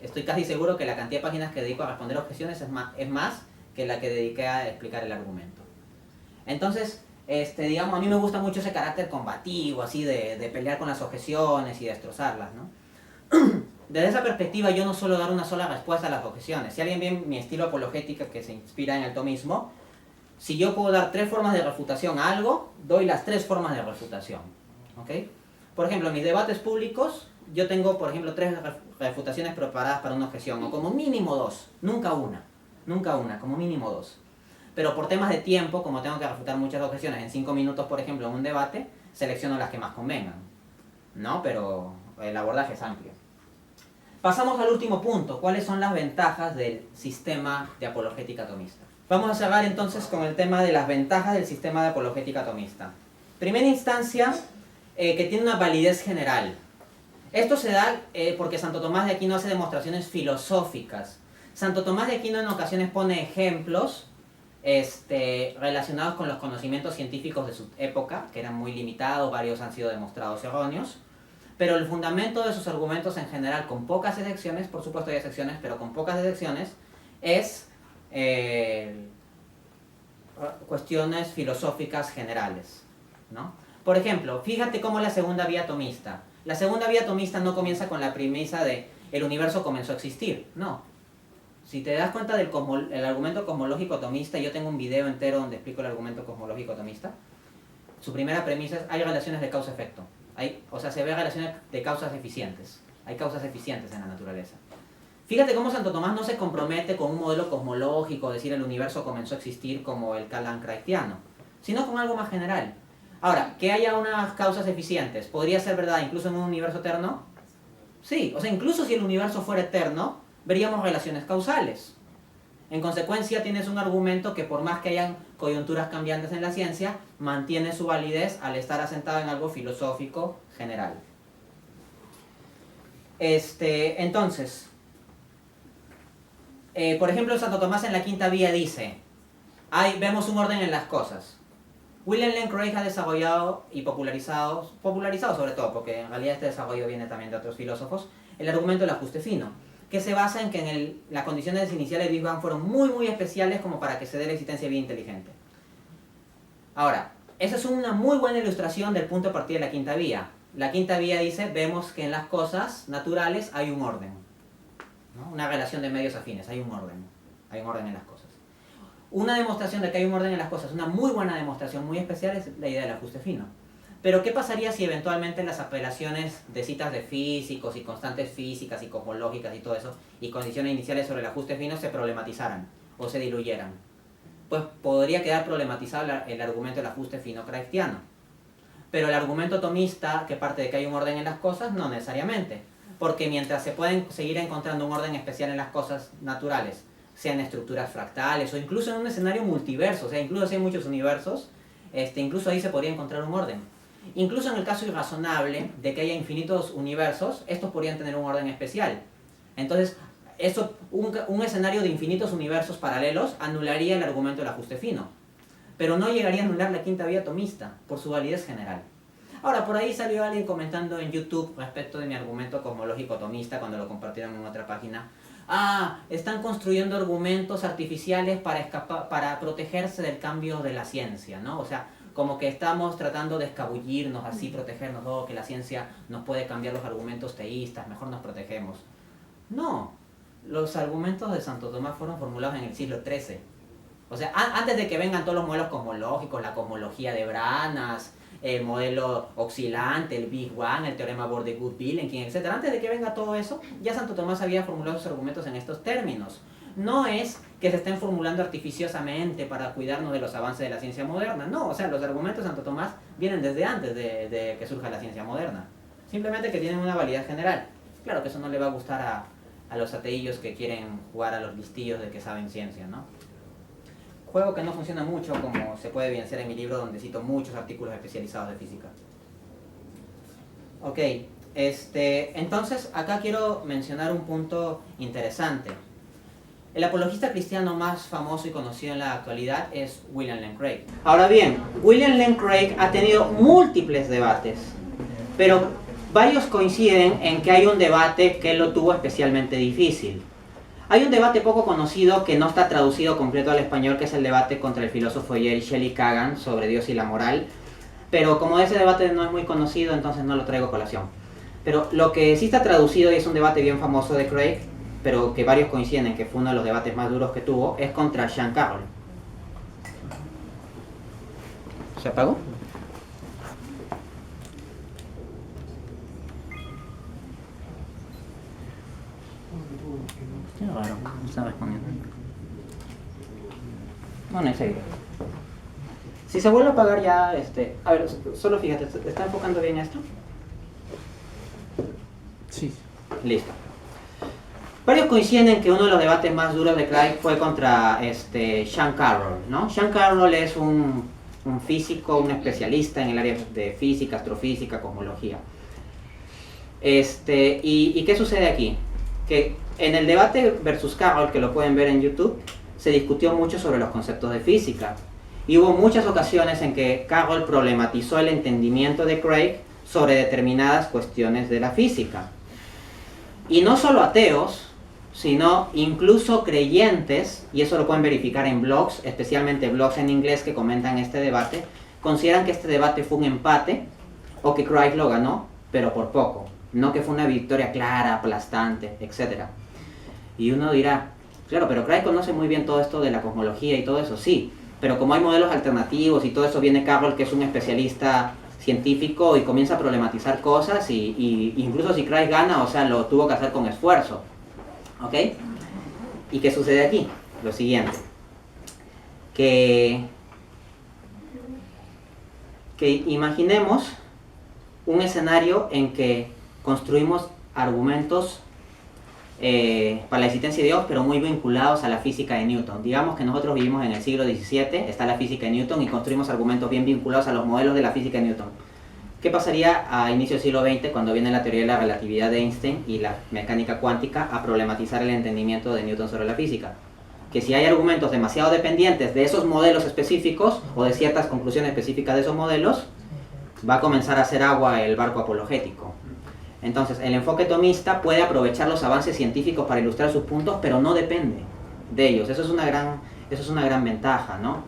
estoy casi seguro que la cantidad de páginas que dedico a responder objeciones es más que la que dediqué a explicar el argumento. Entonces, digamos, a mí me gusta mucho ese carácter combativo, así de pelear con las objeciones y destrozarlas, ¿no? Desde esa perspectiva yo no suelo dar una sola respuesta a las objeciones. Si alguien ve mi estilo apologético que se inspira en el tomismo, si yo puedo dar 3 formas de refutación a algo, doy las 3 formas de refutación, ¿ok? Por ejemplo, en mis debates públicos, yo tengo, por ejemplo, 3 refutaciones preparadas para una objeción, o como mínimo 2, nunca una, como mínimo 2. Pero por temas de tiempo, como tengo que refutar muchas objeciones en 5 minutos, por ejemplo, en un debate, selecciono las que más convengan, ¿no? Pero el abordaje es amplio. Pasamos al último punto, ¿cuáles son las ventajas del sistema de apologética tomista? Vamos a cerrar entonces con el tema de las ventajas del sistema de apologética tomista. Primera instancia, que tiene una validez general. Esto se da porque Santo Tomás de Aquino hace demostraciones filosóficas. Santo Tomás de Aquino en ocasiones pone ejemplos relacionados con los conocimientos científicos de su época, que eran muy limitados, varios han sido demostrados erróneos, pero el fundamento de sus argumentos en general, con pocas excepciones, por supuesto hay excepciones, pero con pocas excepciones, es cuestiones filosóficas generales, ¿no? Por ejemplo, fíjate cómo la segunda vía tomista. La segunda vía tomista no comienza con la premisa de el universo comenzó a existir, no. Si te das cuenta del argumento cosmológico tomista, yo tengo un video entero donde explico el argumento cosmológico tomista. Su primera premisa es, hay relaciones de causa-efecto. O sea, se ve relaciones de causas eficientes. Hay causas eficientes en la naturaleza. Fíjate cómo Santo Tomás no se compromete con un modelo cosmológico, decir el universo comenzó a existir como el Kalan-Kraitiano, sino con algo más general. Ahora, que haya unas causas eficientes, ¿podría ser verdad incluso en un universo eterno? Sí, o sea, incluso si el universo fuera eterno, veríamos relaciones causales. En consecuencia, tienes un argumento que por más que hayan coyunturas cambiantes en la ciencia, mantiene su validez al estar asentado en algo filosófico general. Entonces, por ejemplo, Santo Tomás en la quinta vía dice, vemos un orden en las cosas. William Lane Craig ha desarrollado y popularizado sobre todo, porque en realidad este desarrollo viene también de otros filósofos, el argumento del ajuste fino, que se basa en que las condiciones iniciales del Big Bang fueron muy muy especiales como para que se dé la existencia de vida inteligente. Ahora, esa es una muy buena ilustración del punto de partida de la quinta vía. La quinta vía dice, vemos que en las cosas naturales hay un orden, ¿no? Una relación de medios afines, hay un orden en las cosas. Una demostración de que hay un orden en las cosas, una muy buena demostración, muy especial, es la idea del ajuste fino. Pero ¿qué pasaría si eventualmente las apelaciones de citas de físicos y constantes físicas y cosmológicas y todo eso, y condiciones iniciales sobre el ajuste fino se problematizaran o se diluyeran? Pues podría quedar problematizado el argumento del ajuste fino kraitiano. Pero el argumento tomista, que parte de que hay un orden en las cosas, no necesariamente. Porque mientras se pueden seguir encontrando un orden especial en las cosas naturales, sean estructuras fractales o incluso en un escenario multiverso, o sea, incluso si hay muchos universos, incluso ahí se podría encontrar un orden. Incluso en el caso irrazonable de que haya infinitos universos, estos podrían tener un orden especial. Entonces, un escenario de infinitos universos paralelos anularía el argumento del ajuste fino, pero no llegaría a anular la quinta vía tomista por su validez general. Ahora, por ahí salió alguien comentando en YouTube respecto de mi argumento cosmológico tomista cuando lo compartieron en otra página. Están construyendo argumentos artificiales para protegerse del cambio de la ciencia, ¿no? O sea, como que estamos tratando de escabullirnos así, protegernos, que la ciencia nos puede cambiar los argumentos teístas, mejor nos protegemos. No, los argumentos de Santo Tomás fueron formulados en el siglo XIII. O sea, antes de que vengan todos los modelos cosmológicos, la cosmología de Branas, el modelo oscilante, el Big Bang, el teorema Borde-Good-Vilenkin, etc. Antes de que venga todo eso, ya Santo Tomás había formulado sus argumentos en estos términos. No es que se estén formulando artificiosamente para cuidarnos de los avances de la ciencia moderna. No, o sea, los argumentos de Santo Tomás vienen desde antes de que surja la ciencia moderna. Simplemente que tienen una validez general. Claro que eso no le va a gustar a los ateillos que quieren jugar a los listillos de que saben ciencia, ¿no? Juego que no funciona mucho, como se puede evidenciar en mi libro donde cito muchos artículos especializados de física. Ok, entonces acá quiero mencionar un punto interesante. El apologista cristiano más famoso y conocido en la actualidad es William Lane Craig. Ahora bien, William Lane Craig ha tenido múltiples debates, pero varios coinciden en que hay un debate que él lo tuvo especialmente difícil. Hay un debate poco conocido que no está traducido completo al español, que es el debate contra el filósofo Jerry Shelley Kagan sobre Dios y la moral, pero como ese debate no es muy conocido, entonces no lo traigo a colación. Pero lo que sí está traducido, y es un debate bien famoso de Craig, pero que varios coinciden en que fue uno de los debates más duros que tuvo, es contra Jean Carroll. ¿Se apagó? Qué raro, no está respondiendo. Bueno, en serio. Si se vuelve a apagar ya, a ver, solo fíjate, ¿está enfocando bien esto? Sí. Listo. Varios coinciden en que uno de los debates más duros de Craig fue contra Sean Carroll, ¿no? Sean Carroll es un físico, un especialista en el área de física, astrofísica, cosmología. ¿Y qué sucede aquí? Que en el debate versus Carroll, que lo pueden ver en YouTube, se discutió mucho sobre los conceptos de física. Y hubo muchas ocasiones en que Carroll problematizó el entendimiento de Craig sobre determinadas cuestiones de la física. Y no solo ateos, sino incluso creyentes, y eso lo pueden verificar en blogs, especialmente blogs en inglés que comentan este debate, consideran que este debate fue un empate, o que Craig lo ganó, pero por poco. No que fue una victoria clara, aplastante, etc. Y uno dirá, claro, pero Craig conoce muy bien todo esto de la cosmología y todo eso, sí, pero como hay modelos alternativos y todo eso, viene Carroll, que es un especialista científico, y comienza a problematizar cosas, y incluso si Craig gana, o sea, lo tuvo que hacer con esfuerzo. ¿Ok? ¿Y qué sucede aquí? Lo siguiente. Que imaginemos un escenario en que construimos argumentos para la existencia de Dios, pero muy vinculados a la física de Newton. Digamos que nosotros vivimos en el siglo XVII, está la física de Newton, y construimos argumentos bien vinculados a los modelos de la física de Newton. ¿Qué pasaría a inicio del siglo XX cuando viene la teoría de la relatividad de Einstein y la mecánica cuántica a problematizar el entendimiento de Newton sobre la física? Que si hay argumentos demasiado dependientes de esos modelos específicos o de ciertas conclusiones específicas de esos modelos, va a comenzar a hacer agua el barco apologético. Entonces, el enfoque tomista puede aprovechar los avances científicos para ilustrar sus puntos, pero no depende de ellos. Eso es una gran ventaja, ¿no?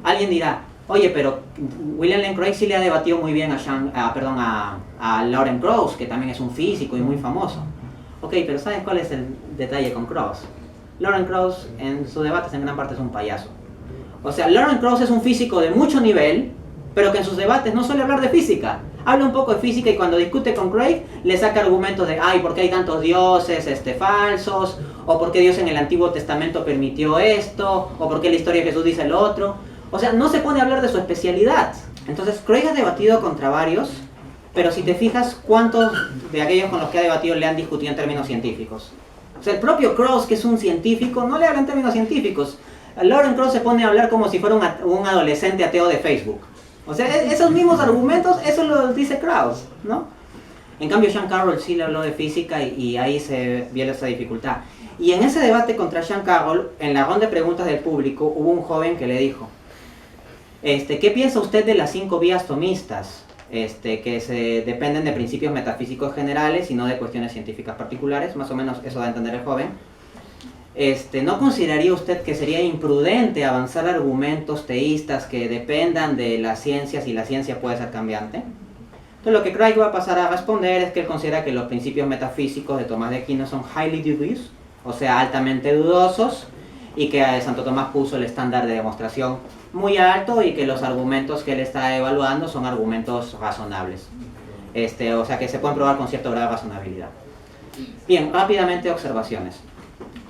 Alguien dirá, oye, pero William Lane Craig sí le ha debatido muy bien a Lawrence Krauss, que también es un físico y muy famoso. Ok, pero ¿sabes cuál es el detalle con Krauss? Lawrence Krauss en sus debates en gran parte es un payaso. O sea, Lawrence Krauss es un físico de mucho nivel, pero que en sus debates no suele hablar de física. Habla un poco de física, y cuando discute con Craig le saca argumentos de, ay, ¿por qué hay tantos dioses falsos? O ¿por qué Dios en el Antiguo Testamento permitió esto? O ¿por qué la historia de Jesús dice lo otro? O sea, no se pone a hablar de su especialidad. Entonces, Craig ha debatido contra varios, pero si te fijas, ¿cuántos de aquellos con los que ha debatido le han discutido en términos científicos? O sea, el propio Krauss, que es un científico, no le habla en términos científicos. Lawrence Krauss se pone a hablar como si fuera un adolescente ateo de Facebook. O sea, esos mismos argumentos, eso lo dice Krauss, ¿no? En cambio, Sean Carroll sí le habló de física, y ahí se vio esa dificultad. Y en ese debate contra Sean Carroll, en la ronda de preguntas del público, hubo un joven que le dijo, ¿qué piensa usted de las 5 vías tomistas? Que se dependen de principios metafísicos generales y no de cuestiones científicas particulares, más o menos eso da a entender el joven. ¿No consideraría usted que sería imprudente avanzar argumentos teístas que dependan de las ciencias y la ciencia puede ser cambiante? Entonces lo que Craig va a pasar a responder es que él considera que los principios metafísicos de Tomás de Aquino son highly dubious, o sea, altamente dudosos, y que Santo Tomás puso el estándar de demostración muy alto, y que los argumentos que él está evaluando son argumentos razonables. O sea, que se pueden probar con cierto grado de razonabilidad. Bien, rápidamente observaciones.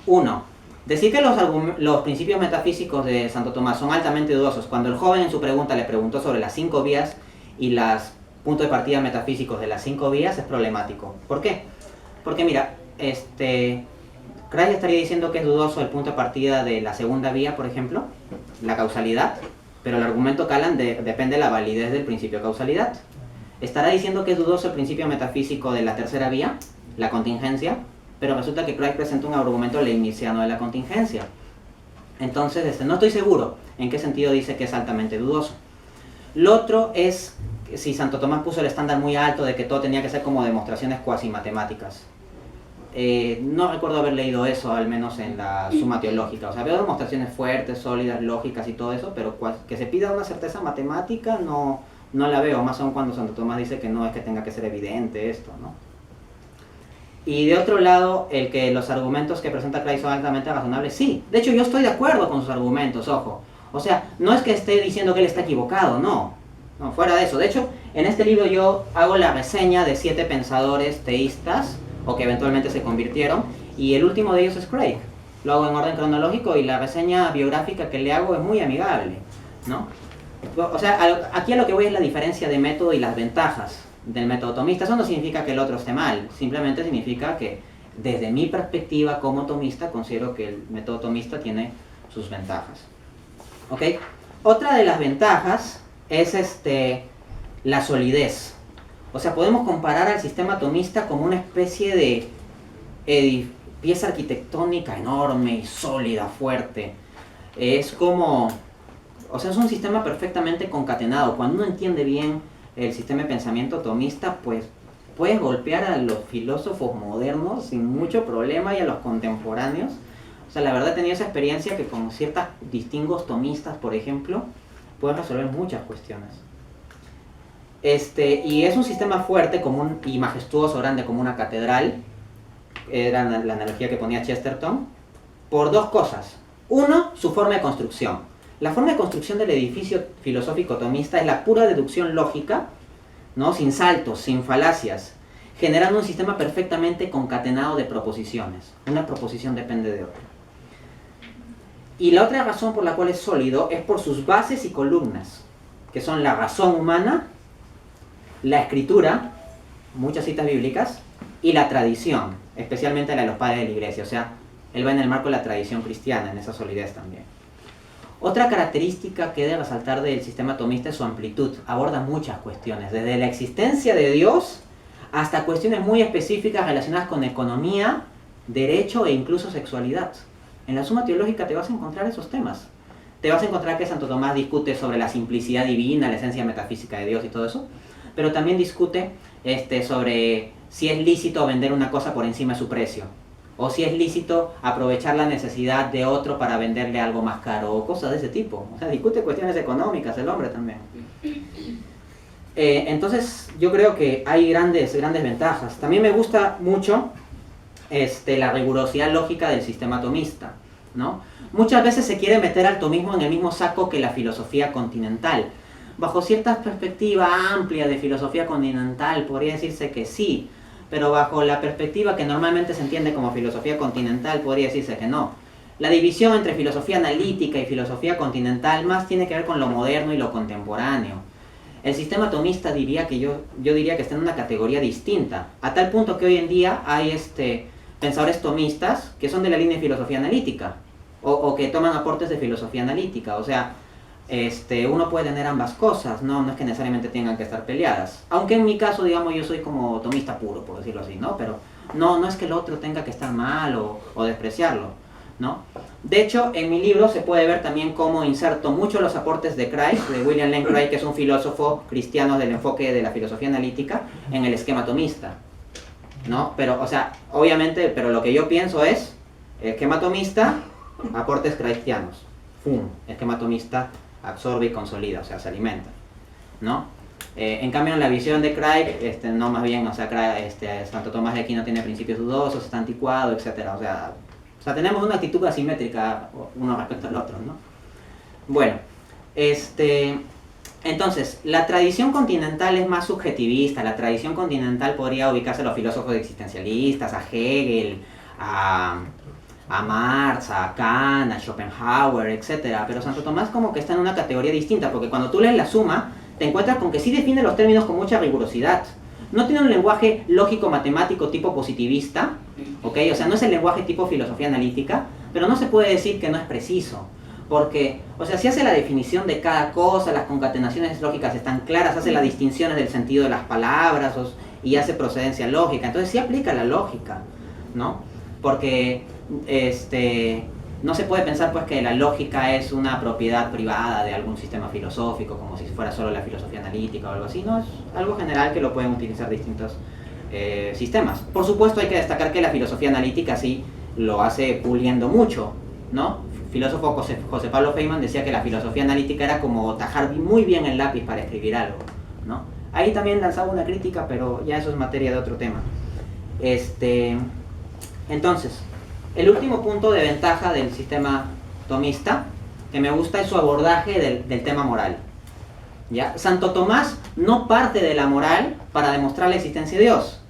1. Decir que los principios metafísicos de Santo Tomás son altamente dudosos, cuando el joven en su pregunta le preguntó sobre las 5 vías y los puntos de partida metafísicos de las 5 vías, es problemático. ¿Por qué? Porque mira, Craig estaría diciendo que es dudoso el punto de partida de la segunda vía, por ejemplo, la causalidad, pero el argumento Callan depende de la validez del principio de causalidad. Estará diciendo que es dudoso el principio metafísico de la tercera vía, la contingencia, pero resulta que Craig presenta un argumento leibniziano de la contingencia. Entonces, no estoy seguro en qué sentido dice que es altamente dudoso. Lo otro es si Santo Tomás puso el estándar muy alto de que todo tenía que ser como demostraciones cuasi matemáticas. No recuerdo haber leído eso, al menos en la Suma Teológica. O sea, veo demostraciones fuertes, sólidas, lógicas y todo eso, pero que se pida una certeza matemática no la veo, más aún cuando Santo Tomás dice que no es que tenga que ser evidente esto, ¿no? Y de otro lado, el que los argumentos que presenta Craig son altamente razonables, sí. De hecho, yo estoy de acuerdo con sus argumentos, ojo. O sea, no es que esté diciendo que él está equivocado, no. No, fuera de eso. De hecho, en este libro yo hago la reseña de 7 pensadores teístas, o que eventualmente se convirtieron, y el último de ellos es Craig. Lo hago en orden cronológico y la reseña biográfica que le hago es muy amigable, ¿no? O sea, aquí a lo que voy es la diferencia de método y las ventajas del método tomista. Eso no significa que el otro esté mal, simplemente significa que desde mi perspectiva como tomista considero que el método tomista tiene sus ventajas. ¿Ok? Otra de las ventajas es la solidez. O sea, podemos comparar al sistema tomista como una especie de pieza arquitectónica enorme y sólida, fuerte. Es como... O sea, es un sistema perfectamente concatenado. Cuando uno entiende bien el sistema de pensamiento tomista, pues puedes golpear a los filósofos modernos sin mucho problema y a los contemporáneos. O sea, la verdad he tenido esa experiencia que con ciertos distingos tomistas, por ejemplo, puedes resolver muchas cuestiones. Y es un sistema fuerte y majestuoso, grande como una catedral. Era la analogía que ponía Chesterton. Por dos cosas. Uno, su forma de construcción. La forma de construcción del edificio filosófico tomista es la pura deducción lógica, ¿no? Sin saltos, sin falacias, generando un sistema perfectamente concatenado de proposiciones. Una proposición depende de otra. Y la otra razón por la cual es sólido es por sus bases y columnas, que son la razón humana, la escritura, muchas citas bíblicas, y la tradición, especialmente la de los padres de la iglesia. O sea, él va en el marco de la tradición cristiana, en esa solidez también. Otra característica que he de resaltar del sistema tomista es su amplitud. Aborda muchas cuestiones, desde la existencia de Dios hasta cuestiones muy específicas relacionadas con economía, derecho e incluso sexualidad. En la Suma Teológica te vas a encontrar esos temas. Te vas a encontrar que Santo Tomás discute sobre la simplicidad divina, la esencia metafísica de Dios y todo eso, pero también discute sobre si es lícito vender una cosa por encima de su precio, o si es lícito aprovechar la necesidad de otro para venderle algo más caro, o cosas de ese tipo. O sea, discute cuestiones económicas el hombre también. Entonces, yo creo que hay grandes ventajas. También me gusta mucho la rigurosidad lógica del sistema tomista, ¿no? Muchas veces se quiere meter al tomismo en el mismo saco que la filosofía continental. Bajo cierta perspectiva amplia de filosofía continental, podría decirse que sí, pero bajo la perspectiva que normalmente se entiende como filosofía continental, podría decirse que no. La división entre filosofía analítica y filosofía continental más tiene que ver con lo moderno y lo contemporáneo. El sistema tomista diría que yo diría que está en una categoría distinta, a tal punto que hoy en día hay pensadores tomistas que son de la línea de filosofía analítica, o que toman aportes de filosofía analítica. O sea, uno puede tener ambas cosas, no es que necesariamente tengan que estar peleadas. Aunque en mi caso, digamos, yo soy como tomista puro, por decirlo así, ¿no? Pero no es que el otro tenga que estar mal o despreciarlo, ¿no? De hecho, en mi libro se puede ver también cómo inserto mucho los aportes de Craig, de William Lane Craig, que es un filósofo cristiano del enfoque de la filosofía analítica, en el esquema tomista, ¿no? Pero, o sea, obviamente, pero lo que yo pienso es, esquema tomista, aportes cristianos, ¡fum! Esquema tomista absorbe y consolida, o sea, se alimenta, ¿no? En cambio, en la visión de Craig, no, más bien, o sea, Santo Tomás de Aquino tiene principios dudosos, está anticuado, etc. O sea, tenemos una actitud asimétrica uno respecto al otro, ¿no? Bueno, entonces, la tradición continental es más subjetivista. La tradición continental podría ubicarse a los filósofos existencialistas, a Hegel, a Marx, a Kant, a Schopenhauer, etc. Pero Santo Tomás como que está en una categoría distinta, porque cuando tú lees la Suma, te encuentras con que sí define los términos con mucha rigurosidad. No tiene un lenguaje lógico-matemático tipo positivista, ¿ok? O sea, no es el lenguaje tipo filosofía analítica, pero no se puede decir que no es preciso. Porque, o sea, si hace la definición de cada cosa, las concatenaciones lógicas están claras, hace las distinciones del sentido de las palabras y hace procedencia lógica. Entonces sí aplica la lógica, ¿no? Porque no se puede pensar pues que la lógica es una propiedad privada de algún sistema filosófico, como si fuera solo la filosofía analítica o algo así. No, es algo general que lo pueden utilizar distintos sistemas. Por supuesto hay que destacar que la filosofía analítica sí lo hace puliendo mucho, ¿no? Filósofo José Pablo Feynman decía que la filosofía analítica era como tajar muy bien el lápiz para escribir algo, ¿no? Ahí también lanzaba una crítica, pero ya eso es materia de otro tema. Entonces, el último punto de ventaja del sistema tomista que me gusta es su abordaje del tema moral, ¿ya? Santo Tomás no parte de la moral para demostrar la existencia de Dios,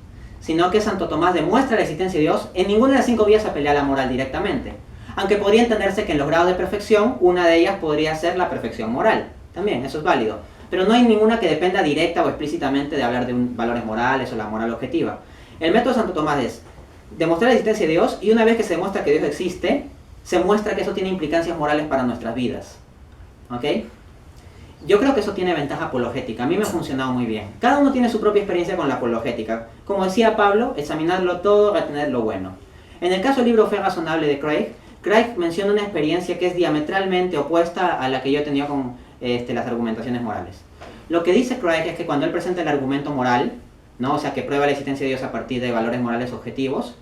sino que Santo Tomás demuestra la existencia de Dios. En ninguna de las 5 vías apela a la moral directamente. Aunque podría entenderse que en los grados de perfección, una de ellas podría ser la perfección moral. También, eso es válido. Pero no hay ninguna que dependa directa o explícitamente de hablar de valores morales o la moral objetiva. El método de Santo Tomás es demostrar la existencia de Dios, y una vez que se demuestra que Dios existe, se muestra que eso tiene implicancias morales para nuestras vidas. ¿Ok? Yo creo que eso tiene ventaja apologética. A mí me ha funcionado muy bien. Cada uno tiene su propia experiencia con la apologética. Como decía Pablo, examinarlo todo, retener lo bueno. En el caso del libro Fe Razonable de Craig menciona una experiencia que es diametralmente opuesta a la que yo he tenido con las argumentaciones morales. Lo que dice Craig es que cuando él presenta el argumento moral, ¿no? O sea, que prueba la existencia de Dios a partir de valores morales objetivos,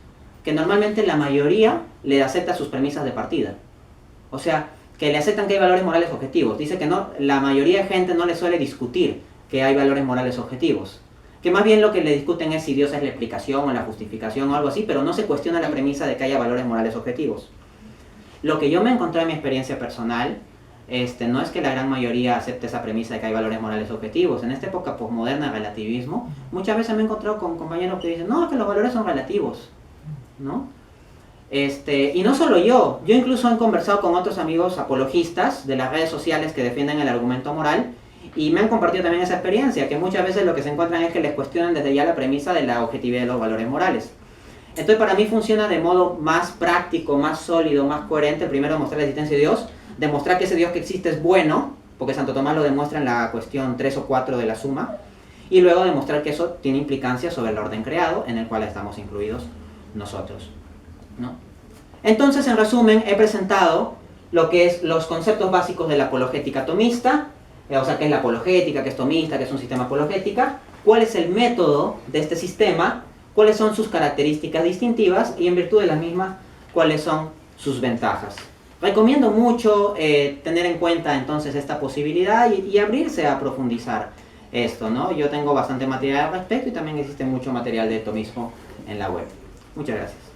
que normalmente la mayoría le acepta sus premisas de partida. O sea, que le aceptan que hay valores morales objetivos. Dice que no, la mayoría de gente no le suele discutir que hay valores morales objetivos. Que más bien lo que le discuten es si Dios es la explicación o la justificación o algo así, pero no se cuestiona la premisa de que haya valores morales objetivos. Lo que yo me encontré en mi experiencia personal, no es que la gran mayoría acepte esa premisa de que hay valores morales objetivos. En esta época posmoderna de relativismo, muchas veces me he encontrado con compañeros que dicen, no, que los valores son relativos, ¿no? Y no solo yo incluso he conversado con otros amigos apologistas de las redes sociales que defienden el argumento moral, y me han compartido también esa experiencia, que muchas veces lo que se encuentran es que les cuestionan desde ya la premisa de la objetividad de los valores morales. Entonces para mí funciona de modo más práctico, más sólido, más coherente, primero demostrar la existencia de Dios, demostrar que ese Dios que existe es bueno, porque Santo Tomás lo demuestra en la cuestión 3 o 4 de la Suma, y luego demostrar que eso tiene implicancias sobre el orden creado, en el cual estamos incluidos nosotros, ¿no? Entonces, en resumen, he presentado lo que es los conceptos básicos de la apologética tomista, o sea, qué es la apologética, qué es tomista, qué es un sistema apologética, cuál es el método de este sistema, cuáles son sus características distintivas y en virtud de las mismas, cuáles son sus ventajas. Recomiendo mucho tener en cuenta entonces esta posibilidad y abrirse a profundizar esto, ¿no? Yo tengo bastante material al respecto y también existe mucho material de tomismo en la web. Muchas gracias.